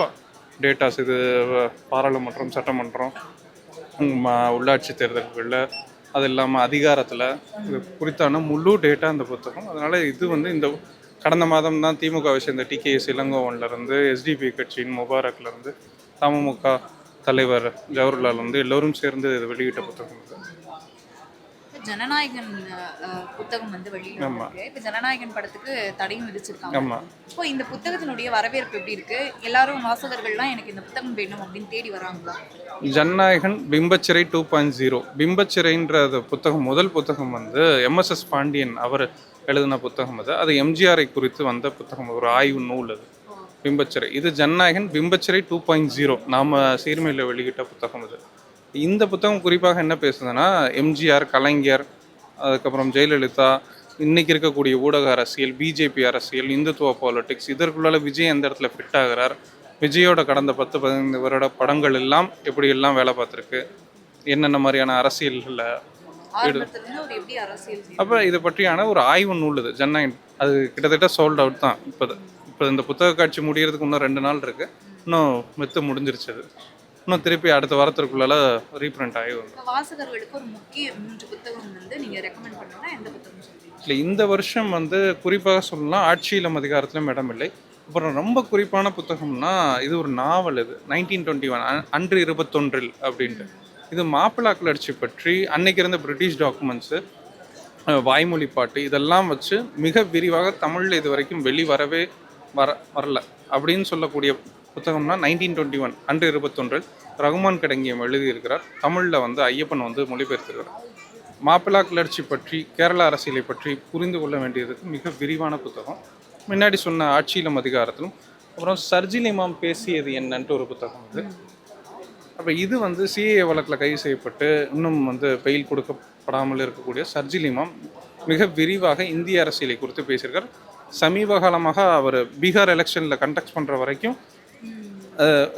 டேட்டாஸ். இது பாராளுமன்றம், சட்டமன்றம், உள்ளாட்சி தேர்தல்களில், அது இல்லாமல் அதிகாரத்தில் இது குறித்தான முழு டேட்டா இந்த புத்தகம். அதனால் இது வந்து இந்த கடந்த மாதம் தான் திமுகவை சேர்ந்த டிகேஎஸ் இளங்கோவன்லேருந்து, எஸ்டிபி கட்சியின் முபாரக்லேருந்து, தமுமுக தலைவர் ஜவஹர்லால் வந்து எல்லோரும் சேர்ந்து இது வெளியிட்ட புத்தகம். ஜனநாயகன் புத்தகம் வந்து வெளியிட்டிருக்கு. இப்போ ஜனநாயகன் படத்துக்கு தடையும் விதிச்சிருக்காங்க. இப்போ இந்த புத்தகத்தினுடைய வரவேற்பு எப்படி இருக்கு? எல்லாரும் வாசகர்கள்லாம் எனக்கு இந்த புத்தகம் வேணும் அப்படின்னு தேடி வராங்களா? ஜனநாயகன் பிம்பச்சிறை 2.0 பிம்பச்சிறைன்ற புத்தகம், முதல் புத்தகம் வந்து எம்எஸ்எஸ் பாண்டியன் அவர் எழுதின புத்தகம். அது எம்ஜிஆரை குறித்து வந்த புத்தகம், ஒரு ஆய்வு நூல். அது பிம்பச்சிறை. இது ஜனநாயகன் பிம்பச்சிறை 2.0 நாம் சீர்மையில் வெளியிட்ட புத்தகம். இந்த புத்தகம் குறிப்பாக என்ன பேசுதுன்னா, எம்ஜிஆர், கலைஞர், அதுக்கப்புறம் ஜெயலலிதா, இன்றைக்கி இருக்கக்கூடிய ஊடக அரசியல், பிஜேபி அரசியல், இந்துத்துவ பாலிட்டிக்ஸ், இதற்குள்ளால விஜய் எந்த இடத்துல ஃபிட் ஆகிறார், விஜயோட கடந்த 10-15 வருட படங்கள் எல்லாம் எப்படியெல்லாம் வேலை பார்த்துருக்கு, என்னென்ன மாதிரியான அரசியல்களில் அப்போ இதை பற்றியான ஒரு ஆய்வு நூல் இது ஜனநாயகன். அது கிட்டத்தட்ட சோல்ட் அவுட் தான். இப்போ இந்த புத்தக காட்சி முடிகிறதுக்கு இன்னும் 2 நாள் இருக்குது. இன்னும் முடிஞ்சிருச்சு. அது இன்னும் திருப்பி அடுத்த வாரத்திற்குள்ளால ரீப்ரிண்ட் ஆகி வரும். வாசகர்களுக்கு ஒரு முக்கிய 3 புத்தகம் வந்து நீங்கள் ரெக்கமெண்ட் பண்ணுறதா எந்த புத்தகம் சொல்றீங்க? இல்லை, இந்த வருஷம் வந்து குறிப்பாக சொல்லலாம் ஆட்சியிலும் அதிகாரத்திலும் இடமில்லை. அப்புறம் ரொம்ப குறிப்பான புத்தகம்னா இது ஒரு நாவல். இது 1921 அன்று 21 அப்படின்ட்டு. இது மாப்பிள்ளை கிளர்ச்சி பற்றி அன்னைக்கு இருந்த பிரிட்டிஷ் டாக்குமெண்ட்ஸு, வாய்மொழி பாட்டு இதெல்லாம் வச்சு மிக விரிவாக தமிழில் இது வரைக்கும் வரல அப்படின்னு சொல்லக்கூடிய புத்தகம்னா 1921 அன்று 21 ரகுமான் கடங்கியம் எழுதியிருக்கிறார். தமிழில் வந்து ஐயப்பன் வந்து மொழிபெயர்த்திருக்கிறார். மாப்பிள்ளை கிளர்ச்சி பற்றி, கேரள அரசியலை பற்றி புரிந்து கொள்ள வேண்டியதுக்கு மிக விரிவான புத்தகம். முன்னாடி சொன்ன ஆட்சியிலும் அதிகாரத்திலும். அப்புறம் சர்ஜில் இமாம் பேசியது என்னன்ட்டு ஒரு புத்தகம். அப்போ இது வந்து சிஏ வழக்கில் கைது செய்யப்பட்டு இன்னும் வந்து பெயில் கொடுக்கப்படாமல் இருக்கக்கூடிய சர்ஜில் இமாம் மிக விரிவாக இந்திய அரசியலை குறித்து பேசியிருக்கார். சமீப காலமாக அவர் பீகார் எலெக்ஷனில் கண்டக்ட் பண்ணுற வரைக்கும்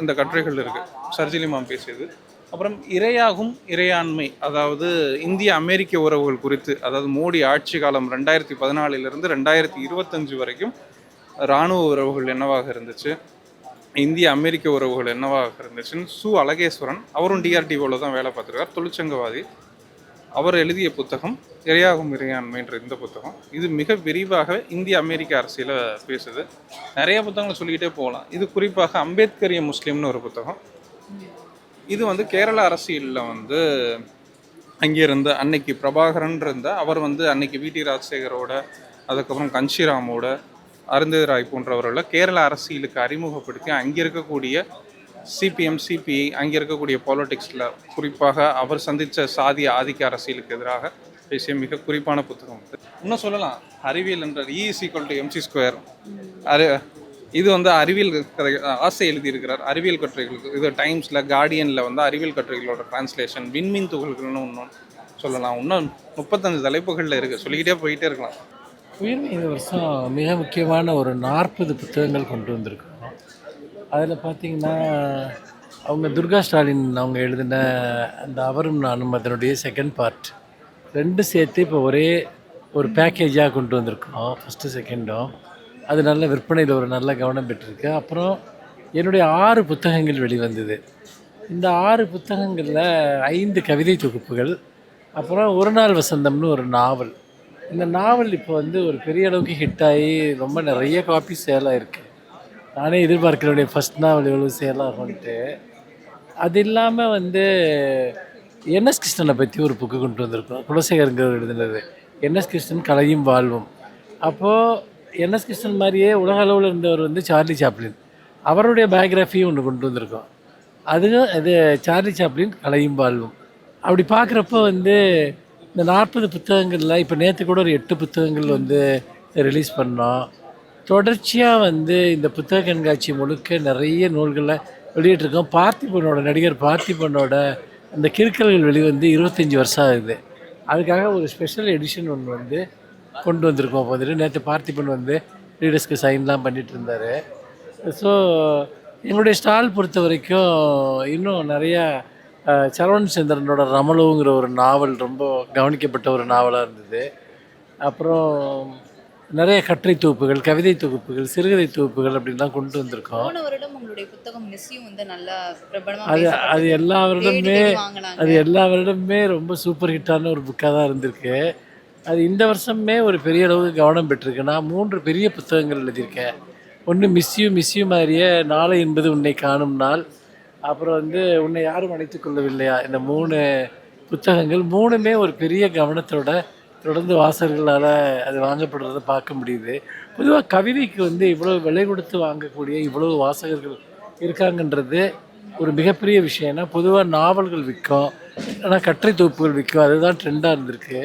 இந்த கட்டுரைகள் இருக்குது சர்ஜில் இமாம் பேசியது. அப்புறம் இரையாகும் இறையாண்மை, அதாவது இந்திய அமெரிக்க உறவுகள் குறித்து, அதாவது மோடி ஆட்சி காலம் 2014 2025 வரைக்கும் இராணுவ உறவுகள் என்னவாக இருந்துச்சு, இந்திய அமெரிக்க உறவுகள் என்னவாக இருந்துச்சுன்னு சு அழகேஸ்வரன், அவரும் டிஆர்டிஓவில் தான் வேலை பார்த்துருக்கார், தொழிற்சங்கவாதி. அவர் எழுதிய புத்தகம் இரையாகும் இறையாண்மைன்ற இந்த புத்தகம். இது மிக விரிவாக இந்திய அமெரிக்க அரசியலை பேசுது. நிறைய புத்தகங்களை சொல்லிக்கிட்டே போகலாம். இது குறிப்பாக அம்பேத்கரிய முஸ்லீம்னு ஒரு புத்தகம். இது வந்து கேரள அரசியலில் வந்து அங்கே இருந்த அன்னைக்கு பிரபாகரன் இருந்தால் அவர் வந்து அன்னைக்கு விடி ராஜசேகரோட, அதுக்கப்புறம் கன்ஷிராமோட, அருந்ததி ராய் போன்றவர்களை கேரள அரசியலுக்கு அறிமுகப்படுத்தி அங்கே இருக்கக்கூடிய சிபிஎம், சிபிஐ, அங்கே இருக்கக்கூடிய பாலிட்டிக்ஸில் குறிப்பாக அவர் சந்தித்த சாதிய ஆதிக்க அரசியலுக்கு எதிராக பேசிய மிக குறிப்பான புத்தகம். இன்னும் சொல்லலாம், அறிவியல் என்ற E=mc². இது வந்து அறிவியல் கதை ஆசை எழுதியிருக்கிறார். அறிவியல் கட்டுரைகளுக்கு இது டைம்ஸில், கார்டியனில் வந்து அறிவியல் கட்டுரைகளோட டிரான்ஸ்லேஷன், விண்மீன் துகள்கள்னு இன்னும் சொல்லலாம். இன்னும் 35 தலைப்புகளில் இருக்குது, சொல்லிக்கிட்டே போயிட்டே இருக்கலாம். உயிர்மை இந்த வருஷம் மிக முக்கியமான ஒரு 40 புத்தகங்கள் கொண்டு வந்திருக்கோம். அதில் பார்த்தீங்கன்னா அவங்க துர்கா ஸ்டாலின் அவங்க எழுதின அந்த அவரும் நானும் அதனுடைய செகண்ட் பார்ட் 2 சேர்த்து இப்போ ஒரே ஒரு பேக்கேஜாக கொண்டு வந்திருக்கோம். ஃபஸ்ட்டு செகண்டும் அது நல்ல விற்பனையில் ஒரு நல்ல கவனம் பெற்றிருக்கு. அப்புறம் என்னுடைய 6 புத்தகங்கள் வெளிவந்தது. இந்த 6 புத்தகங்களில் 5 கவிதை தொகுப்புகள், அப்புறம் ஒரு நாள் வசந்தம்னு ஒரு நாவல். இந்த நாவல் இப்போ வந்து ஒரு பெரிய அளவுக்கு ஹிட் ஆகி ரொம்ப நிறைய காப்பி சேல் ஆகிருக்கு. நானே எதிர்பார்க்கிறேன் ஃபஸ்ட் நாவல் எவ்வளோ சேல் ஆகும்ன்ட்டு. அது இல்லாமல் வந்து என்எஸ் கிருஷ்ணனை பற்றி ஒரு புக்கு கொண்டு வந்திருக்கோம். குலசேகரங்கிறவர் எழுதினது என்எஸ் கிருஷ்ணன் கலையும் வாழ்வும். அப்போது என்எஸ் கிருஷ்ணன் மாதிரியே உலக அளவில் இருந்தவர் வந்து சார்லி சாப்ளின், அவருடைய பயோகிராஃபியும் ஒன்று கொண்டு வந்திருக்கோம். அதுவும் இது சார்லி சாப்ளின் கலையும் வாழ்வும். அப்படி பார்க்குறப்போ வந்து இந்த 40 புத்தகங்களில் இப்போ நேற்று கூட ஒரு 8 புத்தகங்கள் வந்து ரிலீஸ் பண்ணோம். தொடர்ச்சியாக வந்து இந்த புத்தக கண்காட்சி முழுக்க நிறைய நூல்களை வெளியிட்டிருக்கோம். பார்த்திபனோட நடிகர் பார்த்திபனோட அந்த கிறுக்கல்கள் வெளிவந்து 25 வருஷம் ஆகுது. அதுக்காக ஒரு ஸ்பெஷல் எடிஷன் ஒன்று வந்து கொண்டு வந்திருக்கோம். அப்போ வந்துட்டு நேற்று பார்த்திபன் வந்து ரீடர்ஸ்க்கு சைன்லாம் பண்ணிகிட்டு இருந்தார். ஸோ எங்களுடைய ஸ்டால் பொறுத்த வரைக்கும் இன்னும் நிறையா சரவணன் சந்திரனோட ரமலுங்கிற ஒரு நாவல் ரொம்ப கவனிக்கப்பட்ட ஒரு நாவலாக இருந்தது. அப்புறம் நிறைய கட்டுரை தொகுப்புகள், கவிதை தொகுப்புகள், சிறுகதை தொகுப்புகள் அப்படின்லாம் கொண்டு வந்திருக்கோம். போன வருடம் உங்களுடைய புத்தகம் மிஸ்ஸியும் வந்து நல்லா பிரபலமாக அது எல்லா வருடமுமே ரொம்ப சூப்பர் ஹிட்டான ஒரு புக்காக தான் இருந்திருக்கு. அது இந்த வருஷமே ஒரு பெரிய அளவுக்கு கவனம் பெற்றிருக்கு. நான் 3 பெரிய புத்தகங்கள் எழுதியிருக்கேன். ஒன்று மிஸ்யூ மாதிரியே நாளை என்பது உன்னை காணும் நாள், அப்புறம் வந்து உன்னை யாரும் அணைத்துக் கொள்ளவில்லையா. இந்த 3 புத்தகங்கள் 3மே ஒரு பெரிய கவனத்தோட தொடர்ந்து வாசகர்களால் அது வாங்கப்படுறதை பார்க்க முடியுது. பொதுவாக கவிதைக்கு வந்து இவ்வளோ விலை கொடுத்து வாங்கக்கூடிய இவ்வளோ வாசகர்கள் இருக்காங்கன்றது ஒரு மிகப்பெரிய விஷயம். ஏன்னா பொதுவாக நாவல்கள் விற்கும், ஆனால் கட்டுரை தொகுப்புகள் விற்கும், அதுதான் ட்ரெண்டாக இருந்திருக்கு.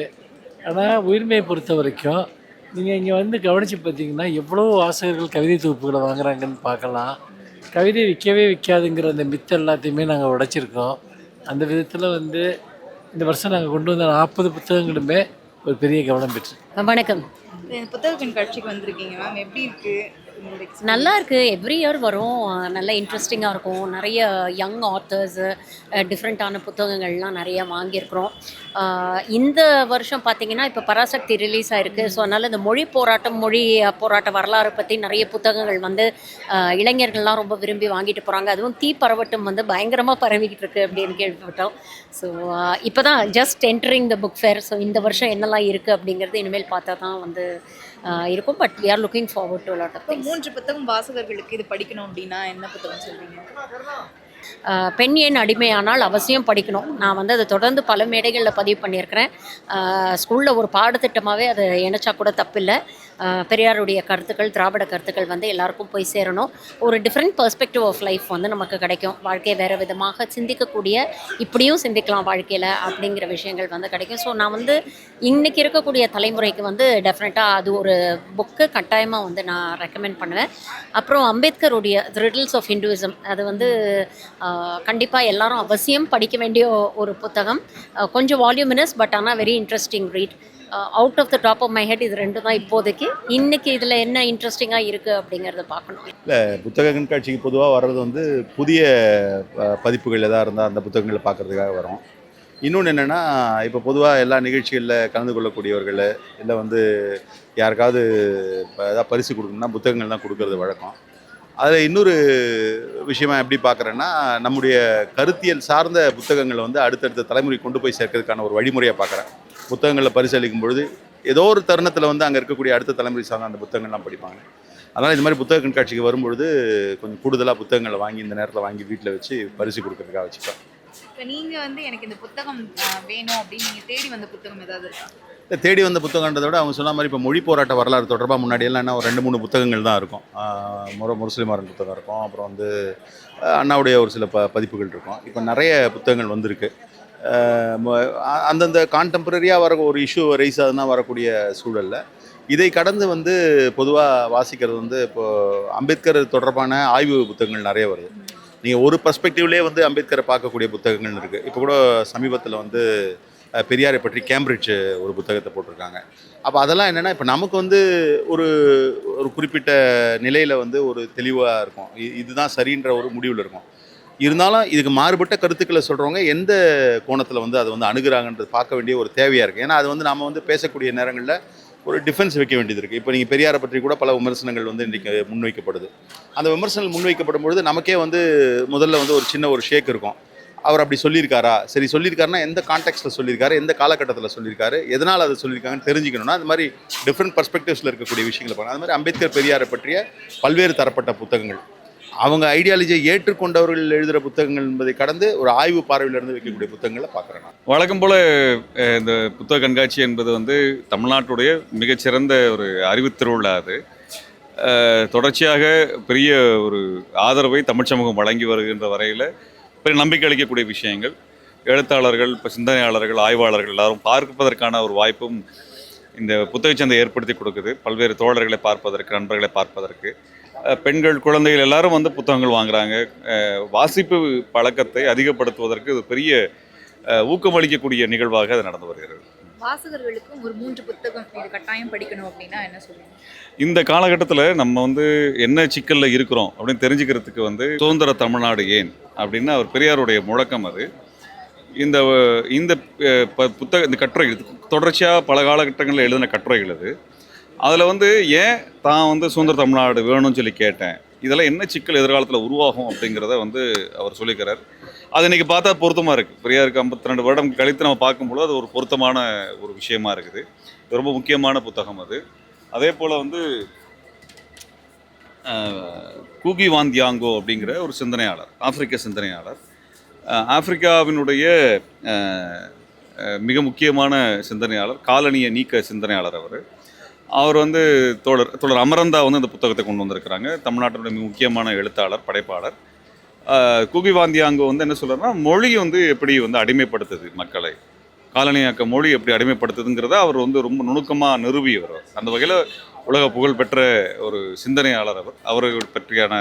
ஆனால் உயிர்மையை பொறுத்த வரைக்கும் நீங்கள் இங்கே வந்து கவனித்து பார்த்தீங்கன்னா எவ்வளோ வாசகர்கள் கவிதை தொகுப்புகளை வாங்குறாங்கன்னு பார்க்கலாம். கவிதை விற்கவே விற்காதுங்கிற அந்த மித்து எல்லாத்தையுமே நாங்கள் உடைச்சிருக்கோம். அந்த விதத்தில் வந்து இந்த வருஷம் நாங்கள் கொண்டு வந்த 40 புத்தகங்களுமே ஒரு பெரிய கவனம் பெற்று. வணக்கம். புத்தக கண்காட்சிக்கு வந்திருக்கீங்க மேம், எப்படி இருக்கு? நல்லா இருக்குது. எவ்ரி இயர் வரும், நல்லா இன்ட்ரெஸ்டிங்காக இருக்கும். நிறைய யங் ஆத்தர்ஸு டிஃப்ரெண்ட்டான புத்தகங்கள்லாம் நிறைய வாங்கியிருக்கிறோம். இந்த வருஷம் பார்த்திங்கன்னா இப்போ பராசக்தி ரிலீஸ் ஆகிருக்கு. ஸோ அதனால் இந்த மொழி போராட்ட வரலாறு பற்றி நிறைய புத்தகங்கள் வந்து இளைஞர்கள்லாம் ரொம்ப விரும்பி வாங்கிட்டு போகிறாங்க. அதுவும் தீப்பரவட்டம் வந்து பயங்கரமாக பரவிக்கிட்டு இருக்குது அப்படின்னு கேள்விப்பட்டோம். ஸோ இப்போ தான் just entering the book fair. So இந்த வருஷம் என்னெல்லாம் இருக்குது அப்படிங்கிறது இனிமேல் பார்த்தா தான் வந்து இருக்கும். But we are looking forward to a lot of things. 3 புத்தகம் வாசகர்களுக்கு இது படிக்கணும் அப்படின்னா என்ன புத்தகம் சொல்றீங்க? பெண் ஏன் அடிமையானால் அவசியம் படிக்கணும். நான் வந்து அதை தொடர்ந்து பல மேடைகளில் பதிவு பண்ணியிருக்கிறேன். ஸ்கூலில் ஒரு பாடத்திட்டமாகவே அதை இணைச்சா கூட தப்பில்லை. பெரியாருடைய கருத்துக்கள், திராவிட கருத்துக்கள் வந்து எல்லாருக்கும் போய் சேரணும். ஒரு டிஃப்ரெண்ட் பெர்ஸ்பெக்டிவ் ஆஃப் லைஃப் வந்து நமக்கு கிடைக்கும். வாழ்க்கையை வேறு விதமாக சிந்திக்கக்கூடிய, இப்படியும் சிந்திக்கலாம் வாழ்க்கையில் அப்படிங்கிற விஷயங்கள் வந்து கிடைக்கும். ஸோ நான் வந்து இன்றைக்கி இருக்கக்கூடிய தலைமுறைக்கு வந்து டெஃபினட்டாக அது ஒரு புக்கு கட்டாயமாக வந்து நான் ரெக்கமெண்ட் பண்ணுவேன். அப்புறம் அம்பேத்கருடைய ரிடில்ஸ் ஆஃப் ஹிந்துவிசம், அது வந்து கண்டிப்பாக எல்லாரும் அவசியம் படிக்க வேண்டிய ஒரு புத்தகம். கொஞ்சம் வால்யூமினஸ், பட் ஆனால் very interesting read. Out of the top of my head இது 2 தான் இப்போதைக்கு. இன்றைக்கி இதில் என்ன இன்ட்ரெஸ்டிங்காக இருக்குது அப்படிங்கிறத பார்க்கணும். இல்லை, புத்தக கண்காட்சிக்கு பொதுவாக வர்றது வந்து புதிய பதிப்புகள் எதாக இருந்தால் அந்த புத்தகங்களை பார்க்குறதுக்காக வரும். இன்னொன்று என்னென்னா, இப்போ பொதுவாக எல்லா நிகழ்ச்சிகளில் கலந்து கொள்ளக்கூடியவர்கள் இல்லை வந்து யாருக்காவது ஏதாவது பரிசு கொடுக்கணும்னா புத்தகங்கள் தான் கொடுக்கறது வழக்கம். அதில் இன்னொரு விஷயமா எப்படி பார்க்குறேன்னா, நம்முடைய கருத்தியல் சார்ந்த புத்தகங்களை வந்து அடுத்தடுத்த தலைமுறை கொண்டு போய் சேர்க்கறதுக்கான ஒரு வழிமுறையாக பார்க்குறேன். புத்தகங்களில் பரிசளிக்கும் பொழுது ஏதோ ஒரு தருணத்தில் வந்து அங்கே இருக்கக்கூடிய அடுத்த தலைமுறை சார்ந்த அந்த புத்தகங்கள்லாம் படிப்பாங்க. அதனால் இந்த மாதிரி புத்தக கண்காட்சிக்கு வரும்பொழுது கொஞ்சம் கூடுதலாக புத்தகங்களை வாங்கி இந்த நேரத்தில் வாங்கி வீட்டில் வச்சு பரிசு கொடுக்கறதுக்காக வச்சுப்பேன். இப்போ நீங்கள் வந்து எனக்கு இந்த புத்தகம் வேணும் அப்படின்னு நீங்கள் தேடி வந்த புத்தகம் ஏதாவது இருக்கா? இல்லை, தேடி வந்த புத்தகன்றதை விட அவங்க சொன்ன மாதிரி இப்போ மொழி போராட்ட வரலாறு தொடர்பாக முன்னாடியெல்லாம் என்ன ஒரு 2-3 புத்தகங்கள் தான் இருக்கும். முரசொலிமாறன் புத்தகம் இருக்கும், அப்புறம் வந்து அண்ணாவுடைய ஒரு சில பதிப்புகள் இருக்கும். இப்போ நிறைய புத்தகங்கள் வந்திருக்கு. அந்தந்த கான்டெம்பரரியாக வர ஒரு இஷ்யூ ரைஸ் ஆகுதுன்னா வரக்கூடிய சூழலில் இதை கடந்து வந்து பொதுவாக வாசிக்கிறது வந்து இப்போது அம்பேத்கர் தொடர்பான ஆய்வு புத்தகங்கள் நிறைய வருது. நீங்கள் ஒரு பர்ஸ்பெக்டிவ்லேயே வந்து அம்பேத்கரை பார்க்கக்கூடிய புத்தகங்கள் இருக்குது. இப்போ கூட சமீபத்தில் வந்து பெரியாரை பற்றி கேம்பிரிட்ஜ் ஒரு புத்தகத்தை போட்டிருக்காங்க. அப்போ அதெல்லாம் என்னென்னா இப்போ நமக்கு வந்து ஒரு ஒரு குறிப்பிட்ட நிலையில் வந்து ஒரு தெளிவாக இருக்கும், இதுதான் சரின்ற ஒரு முடிவில் இருக்கும். இருந்தாலும் இதுக்கு மாறுபட்ட கருத்துக்களை சொல்கிறவங்க எந்த கோணத்தில் வந்து அதை வந்து அணுகுறாங்கன்றது பார்க்க வேண்டிய ஒரு தேவையாக இருக்குது. ஏன்னா அது வந்து நாம் வந்து பேசக்கூடிய நேரங்களில் ஒரு டிஃபென்ஸ் வைக்க வேண்டியது இருக்குது. இப்போ நீங்கள் பெரியாரை பற்றி கூட பல விமர்சனங்கள் வந்து இன்றைக்கி முன்வைக்கப்படுது. அந்த விமர்சனங்கள் முன்வைக்கப்படும் பொழுது நமக்கே வந்து முதல்ல வந்து ஒரு சின்ன ஒரு ஷேக் இருக்கும். அவர் அப்படி சொல்லியிருக்காரா, சரி சொல்லியிருக்காருன்னா எந்த கான்டெக்ஸ்ட்டில் சொல்லியிருக்காரு, எந்த காலகட்டத்தில் சொல்லியிருக்காரு, எதனால் அதை சொல்லியிருக்காங்கன்னு தெரிஞ்சுக்கணும்னா அது மாதிரி டிஃப்ரெண்ட் பர்ஸ்பெக்டிவ்ஸில் இருக்கக்கூடிய விஷயங்களை பார்க்கணும். அது மாதிரி அம்பேத்கர் பெரியாரை பற்றிய பல்வேறு தரப்பட்ட புத்தகங்கள், அவங்க ஐடியாலஜியை ஏற்றுக்கொண்டவர்கள் எழுதுகிற புத்தகங்கள் என்பதை கடந்து ஒரு ஆய்வு பார்வையிலிருந்து வைக்கக்கூடிய புத்தகங்களை பார்க்குறேன் நான். வழக்கம் போல் இந்த புத்தக கண்காட்சி என்பது வந்து தமிழ்நாட்டுடைய மிகச்சிறந்த ஒரு அறிவுத் திருவிழா. அது தொடர்ச்சியாக பெரிய ஒரு ஆதரவை தமிழ் சமூகம் வழங்கி வருகின்ற வரையில் பெரிய நம்பிக்கை அளிக்கக்கூடிய விஷயங்கள், எழுத்தாளர்கள், இப்போ சிந்தனையாளர்கள், ஆய்வாளர்கள் எல்லாரும் பார்ப்பதற்கான ஒரு வாய்ப்பும் இந்த புத்தக சந்தை ஏற்படுத்தி கொடுக்குது. பல்வேறு தோழர்களை பார்ப்பதற்கு, நண்பர்களை பார்ப்பதற்கு, பெண்கள், குழந்தைகள் எல்லாரும் வந்து புத்தகங்கள் வாங்குறாங்க. வாசிப்பு பழக்கத்தை அதிகப்படுத்துவதற்கு இது பெரிய ஊக்கமளிக்கக்கூடிய நிகழ்வாக அது நடந்து வருகிறது. வாசகர்களுக்கும் ஒரு 3 புத்தகம் இது கட்டாயம் படிக்கணும் அப்படின்னா என்ன சொல்லுங்க? இந்த காலகட்டத்தில் நம்ம வந்து என்ன சிக்கலில் இருக்கிறோம் அப்படின்னு தெரிஞ்சுக்கிறதுக்கு வந்து சுதந்திர தமிழ்நாடு ஏன் அப்படின்னு அவர் பெரியாருடைய முழக்கம். அது இந்த இந்த புத்தக இந்த கட்டுரை தொடர்ச்சியாக பல காலகட்டங்களில் எழுதின கட்டுரைகள் அது. அதில் வந்து ஏன் தான் வந்து சுதந்திர தமிழ்நாடு வேணும்னு சொல்லி கேட்டேன், இதெல்லாம் என்ன சிக்கல் எதிர்காலத்தில் உருவாகும் அப்படிங்கிறத வந்து அவர் சொல்லிக்கிறார். அது இன்றைக்கி பார்த்தா பொருத்தமாக இருக்குது. பெரியாருக்கு 52 வருடம் கழித்து நம்ம பார்க்கும்போது அது ஒரு பொருத்தமான ஒரு விஷயமா இருக்குது. இது ரொம்ப முக்கியமான புத்தகம் அது. அதே போல் வந்து கூகி வான் தியாங்கோ அப்படிங்கிற ஒரு சிந்தனையாளர், ஆப்பிரிக்க சிந்தனையாளர், ஆப்பிரிக்காவினுடைய மிக முக்கியமான சிந்தனையாளர், காலனியை நீக்க சிந்தனையாளர். அவர் வந்து தோழர் அமரந்தா வந்து இந்த புத்தகத்தை கொண்டு வந்திருக்கிறாங்க. தமிழ்நாட்டினுடைய மிக முக்கியமான எழுத்தாளர், படைப்பாளர். கூகி வான் தியாங்கோ வந்து என்ன சொல்கிறாருன்னா, மொழி வந்து எப்படி வந்து அடிமைப்படுத்துது மக்களை, காலனியாக்க மொழி எப்படி அடிமைப்படுத்துதுங்கிறத அவர் வந்து ரொம்ப நுணுக்கமாக நிறுவியவர். அந்த வகையில் உலக புகழ்பெற்ற ஒரு சிந்தனையாளர் அவர். அவர்கள் பற்றியான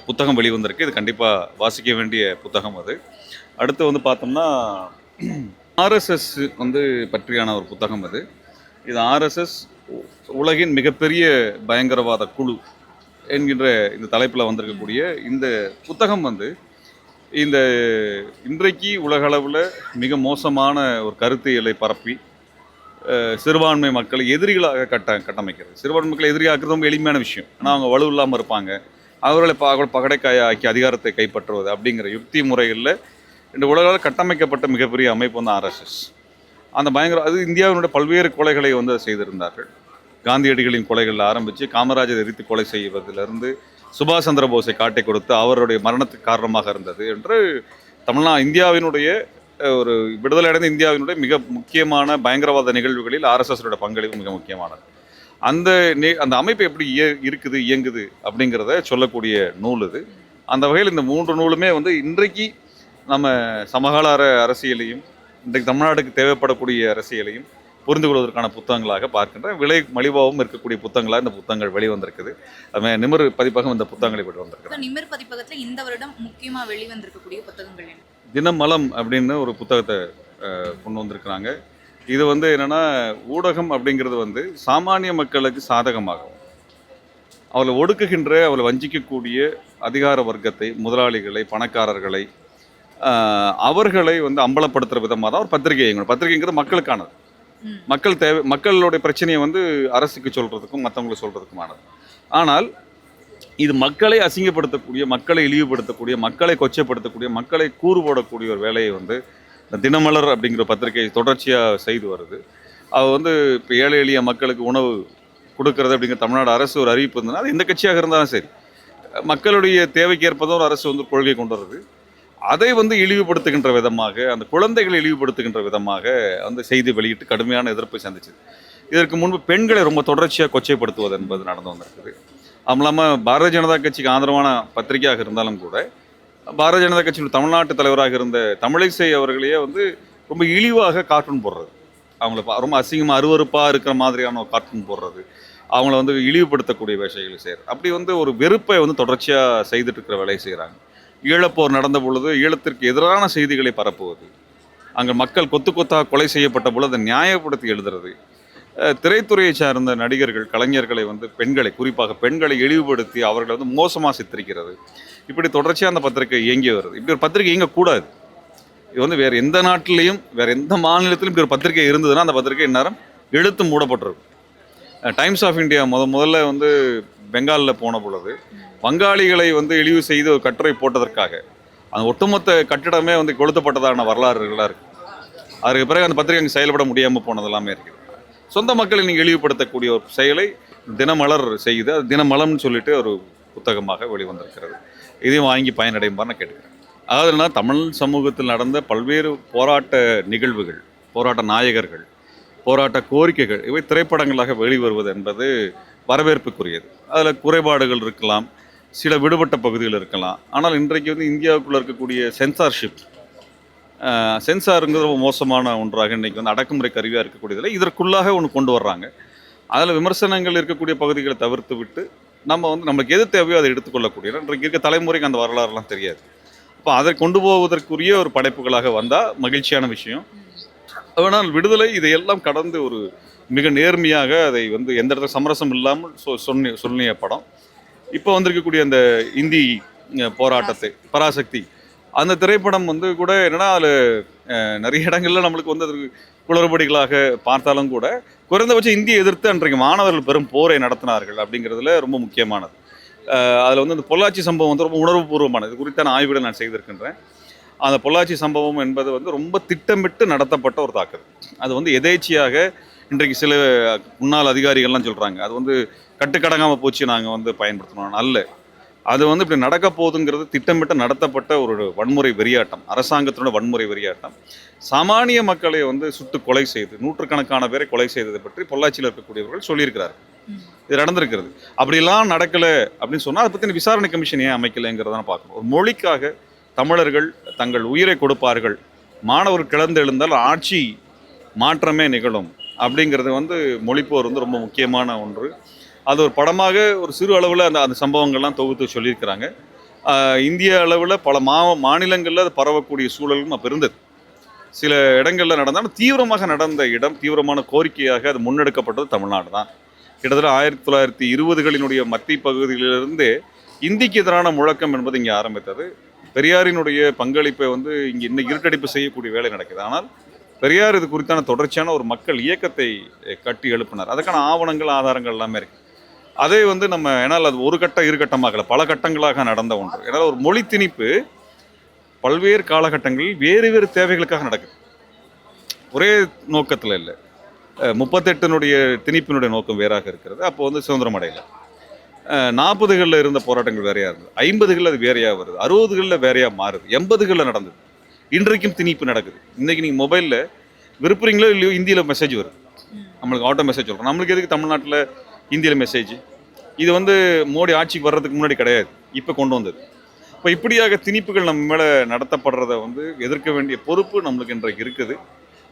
புத்தகம் வெளிவந்திருக்கு. இது கண்டிப்பாக வாசிக்க வேண்டிய புத்தகம் அது. அடுத்து வந்து பார்த்தோம்னா ஆர்எஸ்எஸ் வந்து பற்றியான ஒரு புத்தகம் அது. இது ஆர்எஸ்எஸ் உலகின் மிகப்பெரிய பயங்கரவாத குழு என்கின்ற இந்த தலைப்பில் வந்திருக்கக்கூடிய இந்த புத்தகம் வந்து இந்த இன்றைக்கு உலகளவில் மிக மோசமான ஒரு கருத்தியலை பரப்பி சிறுபான்மை மக்களை எதிரிகளாக கட்டமைக்கிறது. சிறுபான்மை மக்களை எதிரியாக்குறது ரொம்ப எளிமையான விஷயம். ஆனால் அவங்க வலு இல்லாமல் இருப்பாங்க, அவர்களை பகடைக்காயாக்கி அதிகாரத்தை கைப்பற்றுவது அப்படிங்கிற யுக்தி முறைகளில் இந்த உலகால் கட்டமைக்கப்பட்ட மிகப்பெரிய அமைப்பு வந்து ஆர்எஸ்எஸ். அந்த அது இந்தியாவினுடைய பல்வேறு கொலைகளை வந்து செய்திருந்தார்கள். காந்தியடிகளின் கொலைகளில் ஆரம்பித்து காமராஜர் எரித்து கொலை செய்வதிலிருந்து சுபாஷ் சந்திர போஸை காட்டி கொடுத்து அவருடைய மரணத்துக்கு காரணமாக இருந்தது என்று இந்தியாவினுடைய ஒரு விடுதலை அடைந்த இந்தியாவினுடைய மிக முக்கியமான பயங்கரவாத நிகழ்வுகளில் ஆர்எஸ்எஸோட பங்களிப்பு மிக முக்கியமானது. அந்த அமைப்பு எப்படி இருக்குது, இயங்குது அப்படிங்கிறத சொல்லக்கூடிய நூல் இது. அந்த வகையில் இந்த 3 நூலுமே வந்து இன்றைக்கு நம்ம சமகால அரசியலையும் இன்றைக்கு தமிழ்நாட்டுக்கு தேவைப்படக்கூடிய அரசியலையும் புரிந்து கொள்வதற்கான புத்தகங்களாக பார்க்கின்ற விலை மலிவாகவும் இருக்கக்கூடிய புத்தகங்களாக இந்த புத்தகங்கள் வெளிவந்திருக்குது. அதுமாதிரி நிமிர் பதிப்பகம் இந்த புத்தகங்களை வெளிவந்திருக்கு. நிமிர் பதிப்பகத்தில் இந்த வருடம் முக்கியமாக வெளிவந்திருக்கக்கூடிய புத்தகங்கள் என்ன? தினமலம் அப்படின்னு ஒரு புத்தகத்தை கொண்டு வந்திருக்கிறாங்க. இது வந்து என்னென்னா, ஊடகம் அப்படிங்கிறது வந்து சாமானிய மக்களுக்கு சாதகமாகவும் அவளை ஒடுக்குகின்ற, அவளை வஞ்சிக்கக்கூடிய அதிகார வர்க்கத்தை, முதலாளிகளை, பணக்காரர்களை, அவர்களை வந்து அம்பலப்படுத்துகிற விதமாக தான் ஒரு பத்திரிகைங்கிறது மக்களுக்கானது. மக்களுடைய பிரச்சனையை வந்து அரசுக்கு சொல்கிறதுக்கும் மற்றவங்களுக்கு சொல்கிறதுக்குமானது. ஆனால் இது மக்களை அசிங்கப்படுத்தக்கூடிய, மக்களை இழிவுபடுத்தக்கூடிய, மக்களை கொச்சைப்படுத்தக்கூடிய, மக்களை கூறு போடக்கூடிய ஒரு வேலையை வந்து தினமலர் அப்படிங்கிற பத்திரிகை தொடர்ச்சியாக செய்து வருது. அது வந்து இப்போ ஏழை எளிய மக்களுக்கு உணவு கொடுக்கறது அப்படிங்கிற தமிழ்நாடு அரசு ஒரு அறிவிப்பு இருந்ததுன்னா, அது எந்த கட்சியாக இருந்தாலும் சரி, மக்களுடைய தேவைக்கு ஏற்பதும் ஒரு அரசு வந்து கொள்கை கொண்டு வருது. அதை வந்து இழிவுபடுத்துகின்ற விதமாக, அந்த குழந்தைகளை இழிவுபடுத்துகின்ற விதமாக வந்து செய்தி வெளியிட்டு கடுமையான எதிர்ப்பை சந்திச்சது. இதற்கு முன்பு பெண்களை ரொம்ப தொடர்ச்சியாக கொச்சைப்படுத்துவது என்பது நடந்து வந்திருக்குது. அதுவும் இல்லாமல் பாரதிய ஜனதா கட்சிக்கு ஆதரவான பத்திரிகையாக இருந்தாலும் கூட பாரதிய ஜனதா கட்சியின் தமிழ்நாட்டு தலைவராக இருந்த தமிழிசை அவர்களையே வந்து ரொம்ப இழிவாக கார்ட்டூன் போடுறது, அவங்கள ரொம்ப அசிங்கமாக அருவறுப்பாக இருக்கிற மாதிரியான ஒரு கார்ட்டூன் போடுறது, அவங்கள வந்து இழிவுபடுத்தக்கூடிய வேலைகளை செய்கிறது. அப்படி வந்து ஒரு வெறுப்பை வந்து தொடர்ச்சியாக செய்துட்டு இருக்கிற வேலையை செய்கிறாங்க. ஈழப்போர் நடந்த பொழுது ஈழத்திற்கு எதிரான செய்திகளை பரப்புவது, அங்கே மக்கள் கொத்து கொத்தாக கொலை செய்யப்பட்ட போல அதை நியாயப்படுத்தி எழுதுறது, திரைத்துறையை சார்ந்த நடிகர்கள் கலைஞர்களை வந்து பெண்களை குறிப்பாக பெண்களை இழிவுபடுத்தி அவர்களை வந்து மோசமாக சித்தரிக்கிறது, இப்படி தொடர்ச்சியாக அந்த பத்திரிகை இயங்கி வருது. இப்படி ஒரு பத்திரிகை இயங்கக்கூடாது. இது வந்து வேறு எந்த நாட்டிலையும் வேறு எந்த மாநிலத்திலும் இப்படி ஒரு பத்திரிகை இருந்ததுன்னா அந்த பத்திரிகை இந்நேரம் எழுத்து மூடப்பட்டிருக்கும். டைம்ஸ் ஆஃப் இந்தியா முதல்ல வந்து பெங்காலில் போன பொழுது வங்காளிகளை வந்து இழிவு செய்து ஒரு கட்டுரை போட்டதற்காக அந்த ஒட்டுமொத்த கட்டிடமே வந்து கொளுத்தப்பட்டதான வரலாறுகளாக இருக்குது. அதுக்கு பிறகு அந்த பத்திரிகை அங்கே செயல்பட முடியாமல் போனது எல்லாமே இருக்குது. சொந்த மக்களை நீங்கள் இழிவுபடுத்தக்கூடிய ஒரு செயலை தினமலர் செய்து அது தினமலம்னு சொல்லிட்டு ஒரு புத்தகமாக வெளிவந்திருக்கிறது. இதையும் வாங்கி பயனடையுமாறு நான் கேட்டுக்கிறேன். அதாவதுனா தமிழ் சமூகத்தில் நடந்த பல்வேறு போராட்ட நிகழ்வுகள், போராட்ட நாயகர்கள், போராட்ட கோரிக்கைகள் இவை திரைப்படங்களாக வெளிவருவது என்பது வரவேற்புக்குரியது. அதில் குறைபாடுகள் இருக்கலாம், சில விடுபட்ட பகுதிகள் இருக்கலாம். ஆனால் இன்றைக்கு வந்து இந்தியாவுக்குள்ளே இருக்கக்கூடிய சென்சாருங்கிறது ரொம்ப மோசமான ஒன்றாக இன்றைக்கி வந்து அடக்குமுறை கருவியாக இருக்கக்கூடியதில் இதற்குள்ளாக ஒன்று கொண்டு வர்றாங்க. அதில் விமர்சனங்கள் இருக்கக்கூடிய பகுதிகளை தவிர்த்து விட்டு நம்ம வந்து நம்மளுக்கு எது தேவையோ அதை எடுத்துக்கொள்ளக்கூடிய இன்றைக்கு இருக்க தலைமுறைக்கு அந்த வரலாறுலாம் தெரியாது. அப்போ அதை கொண்டு போவதற்குரிய ஒரு படைப்புகளாக வந்தால் மகிழ்ச்சியான விஷயம். ஆனால் விடுதலை இதையெல்லாம் கடந்து ஒரு மிக நேர்மையாக அதை வந்து எந்த இடத்துல சமரசம் இல்லாமல் சொன்னிய படம். இப்போ வந்திருக்கக்கூடிய அந்த இந்தி போராட்டத்தை பராசக்தி அந்த திரைப்படம் வந்து கூட என்னன்னா அதில் நிறைய இடங்கள்ல நம்மளுக்கு வந்து அது குளறுபடிகளாக பார்த்தாலும் கூட குறைந்தபட்சம் இந்தியை எதிர்த்து அன்றைக்கு மாணவர்கள் பெரும் போரை நடத்தினார்கள் அப்படிங்கிறதுல ரொம்ப முக்கியமானது. அதில் வந்து அந்த பொள்ளாச்சி சம்பவம் வந்து ரொம்ப உணர்வுபூர்வமானது. இது குறித்தான ஆய்வுகளை நான் செய்திருக்கின்றேன். அந்த பொள்ளாச்சி சம்பவம் என்பது வந்து ரொம்ப திட்டமிட்டு நடத்தப்பட்ட ஒரு தாக்குதல். அது வந்து எதேச்சியாக இன்றைக்கு சில முன்னாள் அதிகாரிகள்லாம் சொல்கிறாங்க அது வந்து கட்டுக்கடங்காமல் போச்சு நாங்கள் வந்து பயன்படுத்தணும். அல்ல, அது வந்து இப்படி நடக்க போகுதுங்கிறது திட்டமிட்டு நடத்தப்பட்ட ஒரு வன்முறை வெறியாட்டம், அரசாங்கத்தினோட வன்முறை வெறியாட்டம். சாமானிய மக்களை வந்து சுட்டு கொலை செய்து நூற்றுக்கணக்கான பேரை கொலை செய்ததை பற்றி பொள்ளாச்சியில் இருக்கக்கூடியவர்கள் சொல்லியிருக்கிறார்கள். இது நடந்திருக்கிறது. அப்படிலாம் நடக்கலை அப்படின்னு சொன்னால் அதை பற்றின விசாரணை கமிஷன் ஏன் அமைக்கலைங்கிறத பார்க்கணும். ஒரு மொழிக்காக தமிழர்கள் தங்கள் உயிரை கொடுப்பார்கள், மாணவர் கிளர்ந்து எழுந்தால் ஆட்சி மாற்றமே நிகழும் அப்படிங்கிறது வந்து மொழிப்போர் வந்து ரொம்ப முக்கியமான ஒன்று. அது ஒரு படமாக ஒரு சிறு அளவில் அந்த சம்பவங்கள்லாம் தொகுத்து சொல்லியிருக்கிறாங்க. இந்திய அளவில் பல மாநிலங்களில் அது பரவக்கூடிய சூழலும் அப்போ இருந்தது. சில இடங்களில் நடந்தாலும் தீவிரமாக நடந்த இடம், தீவிரமான கோரிக்கையாக அது முன்னெடுக்கப்பட்டது தமிழ்நாடு தான். கிட்டத்தட்ட 1920களினுடைய மத்திய பகுதியிலிருந்து இந்திக்கு எதிரான முழக்கம் என்பது இங்கே ஆரம்பித்தது. பெரியாரினுடைய பங்களிப்பை வந்து இங்கே இன்னும் இருட்டடிப்பு செய்யக்கூடிய வேலை நடக்குது. ஆனால் பெரியார் இது குறித்தான தொடர்ச்சியான ஒரு மக்கள் இயக்கத்தை கட்டி எழுப்பினார். அதுக்கான ஆவணங்கள் ஆதாரங்கள் எல்லாமே இருக்குது. அதே வந்து நம்ம ஏன்னால் அது ஒரு கட்டம் இரு கட்டமாகல, பல கட்டங்களாக நடந்த ஒன்று. ஏன்னால் ஒரு மொழி திணிப்பு பல்வேறு காலகட்டங்களில் வேறு வேறு தேவைகளுக்காக நடக்குது, ஒரே நோக்கத்தில் இல்லை. 38னுடைய திணிப்பினுடைய நோக்கம் வேறாக இருக்கிறது. அப்போ வந்து சுதந்திரம் அடையலை. 40களில் இருந்த போராட்டங்கள் வேறையாக இருந்தது, 50களில் அது வேறையாக வருது, 60களில் வேறையாக மாறுது, 80களில் நடந்தது. இன்றைக்கும் திணிப்பு நடக்குது. இன்றைக்கி நீங்கள் மொபைலில் விருப்புறீங்களோ இல்லையோ இந்தியில் மெசேஜ் வருது, நம்மளுக்கு ஆட்டோ மெசேஜ் சொல்கிறோம். நம்மளுக்கு எதுக்கு தமிழ்நாட்டில் இந்தியில் மெசேஜ்? இது வந்து மோடி ஆட்சிக்கு வர்றதுக்கு முன்னாடி கிடையாது, இப்போ கொண்டு வந்தது. இப்போ இப்படியாக திணிப்புகள் நம்ம மேலே நடத்தப்படுறதை வந்து எதிர்க்க வேண்டிய பொறுப்பு நம்மளுக்கு இன்றைக்கு இருக்குது.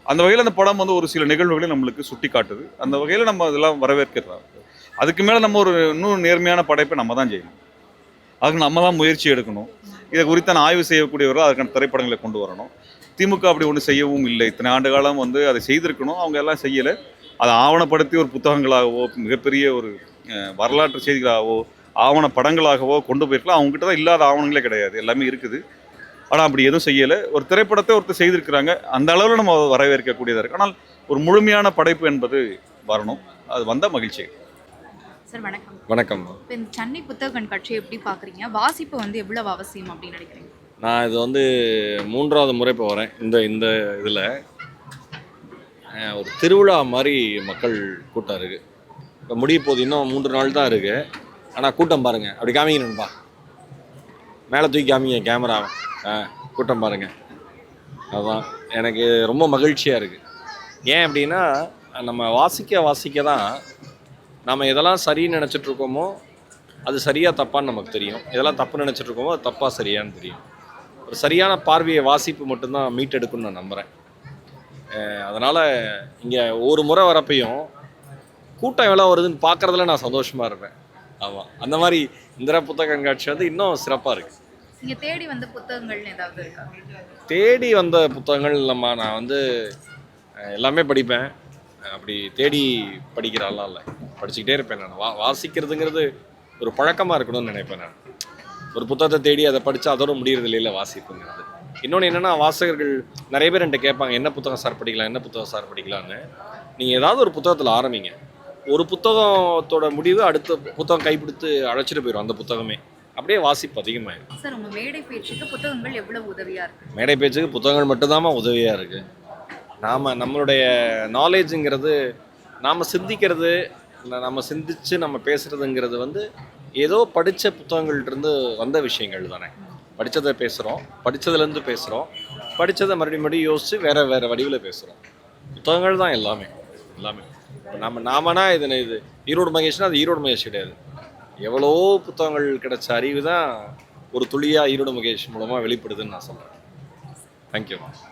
அந்த வகையில் அந்த படம் வந்து ஒரு சில நிகழ்வுகளை நம்மளுக்கு சுட்டி காட்டுது. அந்த வகையில் நம்ம அதெல்லாம் வரவேற்கிறோம். அதுக்கு மேலே நம்ம ஒரு இன்னும் நேர்மையான படைப்பை நம்ம தான் செய்யணும். அதுக்கு நம்ம தான் முயற்சி எடுக்கணும். இதை குறித்தான ஆய்வு செய்யக்கூடியவர்கள் அதுக்கான திரைப்படங்களை கொண்டு வரணும். திமுக அப்படி ஒன்று செய்யவும் இல்லை. இத்தனை ஆண்டு காலம் வந்து அதை செய்திருக்கணும், அவங்க எல்லாம் செய்யலை. அதை ஆவணப்படுத்தி ஒரு புத்தகங்களாகவோ மிகப்பெரிய ஒரு வரலாற்று செய்திகளாகவோ ஆவண படங்களாகவோ கொண்டு போயிருக்கலாம். அவங்ககிட்ட தான் இல்லாத ஆவணங்களே கிடையாது, எல்லாமே இருக்குது. ஆனால் அப்படி எதுவும் செய்யலை. ஒரு திரைப்படத்தை ஒருத்தர் செய்திருக்கிறாங்க, அந்த அளவில் நம்ம வரவேற்கக்கூடியதாக இருக்குது. ஆனால் ஒரு முழுமையான படைப்பு என்பது வரணும். அது வந்தால் மகிழ்ச்சி. சார் வணக்கம். வணக்கம். இப்போ இந்த சென்னை புத்தக கண்காட்சியை எப்படி பார்க்குறீங்க? வாசிப்பு வந்து எவ்வளவு அவசியம் அப்படின்னு நினைக்கிறீங்க? நான் இது வந்து 3வது முறை இப்போ வரேன். இந்த இதில் ஒரு திருவிழா மாதிரி மக்கள் கூட்டம் இருக்குது. இப்போ முடிய போகுது, இன்னும் 3 நாள் தான் இருக்குது. ஆனால் கூட்டம் பாருங்கள், அப்படி காமிக்கணும்பா, மேலே தூக்கி காமிங்க கேமரா. கூட்டம் பாருங்கள். அதுதான் எனக்கு ரொம்ப மகிழ்ச்சியாக இருக்குது. ஏன் அப்படின்னா நம்ம வாசிக்க தான் நம்ம எதெல்லாம் சரின்னு நினச்சிட்ருக்கோமோ அது சரியாக தப்பான்னு நமக்கு தெரியும். இதெல்லாம் தப்பு நினச்சிட்ருக்கோமோ அது தப்பாக சரியான்னு தெரியும். ஒரு சரியான பார்வையை வாசிப்பு மட்டும்தான் மீட்டெடுக்குன்னு நான் நம்புகிறேன். அதனால் இங்கே ஒரு முறை வரப்பையும் கூட்டம் எவ்வளோ வருதுன்னு பார்க்குறதுல நான் சந்தோஷமாக இருப்பேன். ஆமாம், அந்த மாதிரி இந்த புத்தக கண்காட்சி வந்து இன்னும் சிறப்பாக இருக்குது. நீங்க தேடி வந்த புத்தகங்கள்னு ஏதாவது இருக்கா? தேடி வந்த புத்தகங்கள் இல்லைம்மா, நான் வந்து எல்லாமே படிப்பேன். அப்படி தேடி படிக்கிற ஆள்லாம் இல்லை, படிச்சுக்கிட்டே இருப்பேன் நான். வாசிக்கிறதுங்கிறது ஒரு பழக்கமாக இருக்கணும்னு நினைப்பேன் நான். ஒரு புத்தகத்தை தேடி அதை படித்தா அதோட முடியறது இல்லைல்ல வாசிப்புங்கிறது. இன்னொன்று என்னென்னா, வாசகர்கள் நிறைய பேர் என்கிட்ட கேட்பாங்க, என்ன புத்தகம் சார் படிக்கலாம், என்ன புத்தகம் சார் படிக்கலான்னு. நீங்கள் ஏதாவது ஒரு புத்தகத்தில் ஆரம்பிங்க. ஒரு புத்தகத்தோட முடிவு அடுத்த புத்தகம் கைப்பிடித்து அழைச்சிட்டு போயிடும் அந்த புத்தகமே. அப்படியே வாசிப்பு அதிகமாகிடும். சார் உங்க மேடை பேச்சுக்கு புத்தகங்கள் எவ்வளவு உதவியா இருக்கு? மேடை பேச்சுக்கு புத்தகங்கள் மட்டும்தாம்மா உதவியாக இருக்குது. நம்மளுடைய நாலேஜுங்கிறது, நாம் சிந்திக்கிறது, நம்ம சிந்திச்சு நம்ம பேசுகிறதுங்கிறது வந்து ஏதோ படித்த புத்தகங்கள்லேருந்து வந்த விஷயங்கள் தானே. படித்ததை பேசுகிறோம், படித்ததுலேருந்து பேசுகிறோம், படித்ததை மறுபடியும் யோசித்து வேறு வடிவில் பேசுகிறோம். புத்தகங்கள் தான் எல்லாமே. இப்போ நாமனா இது ஈரோடு மகேஷ்னா அது ஈரோடு மகேஷ் கிடையாது. எவ்வளோ புத்தகங்கள் கிடைச்ச அறிவு தான் ஒரு துளியாக ஈரோடு மகேஷ் மூலமாக வெளிப்படுதுன்னு நான் சொல்கிறேன். தேங்க்யூ.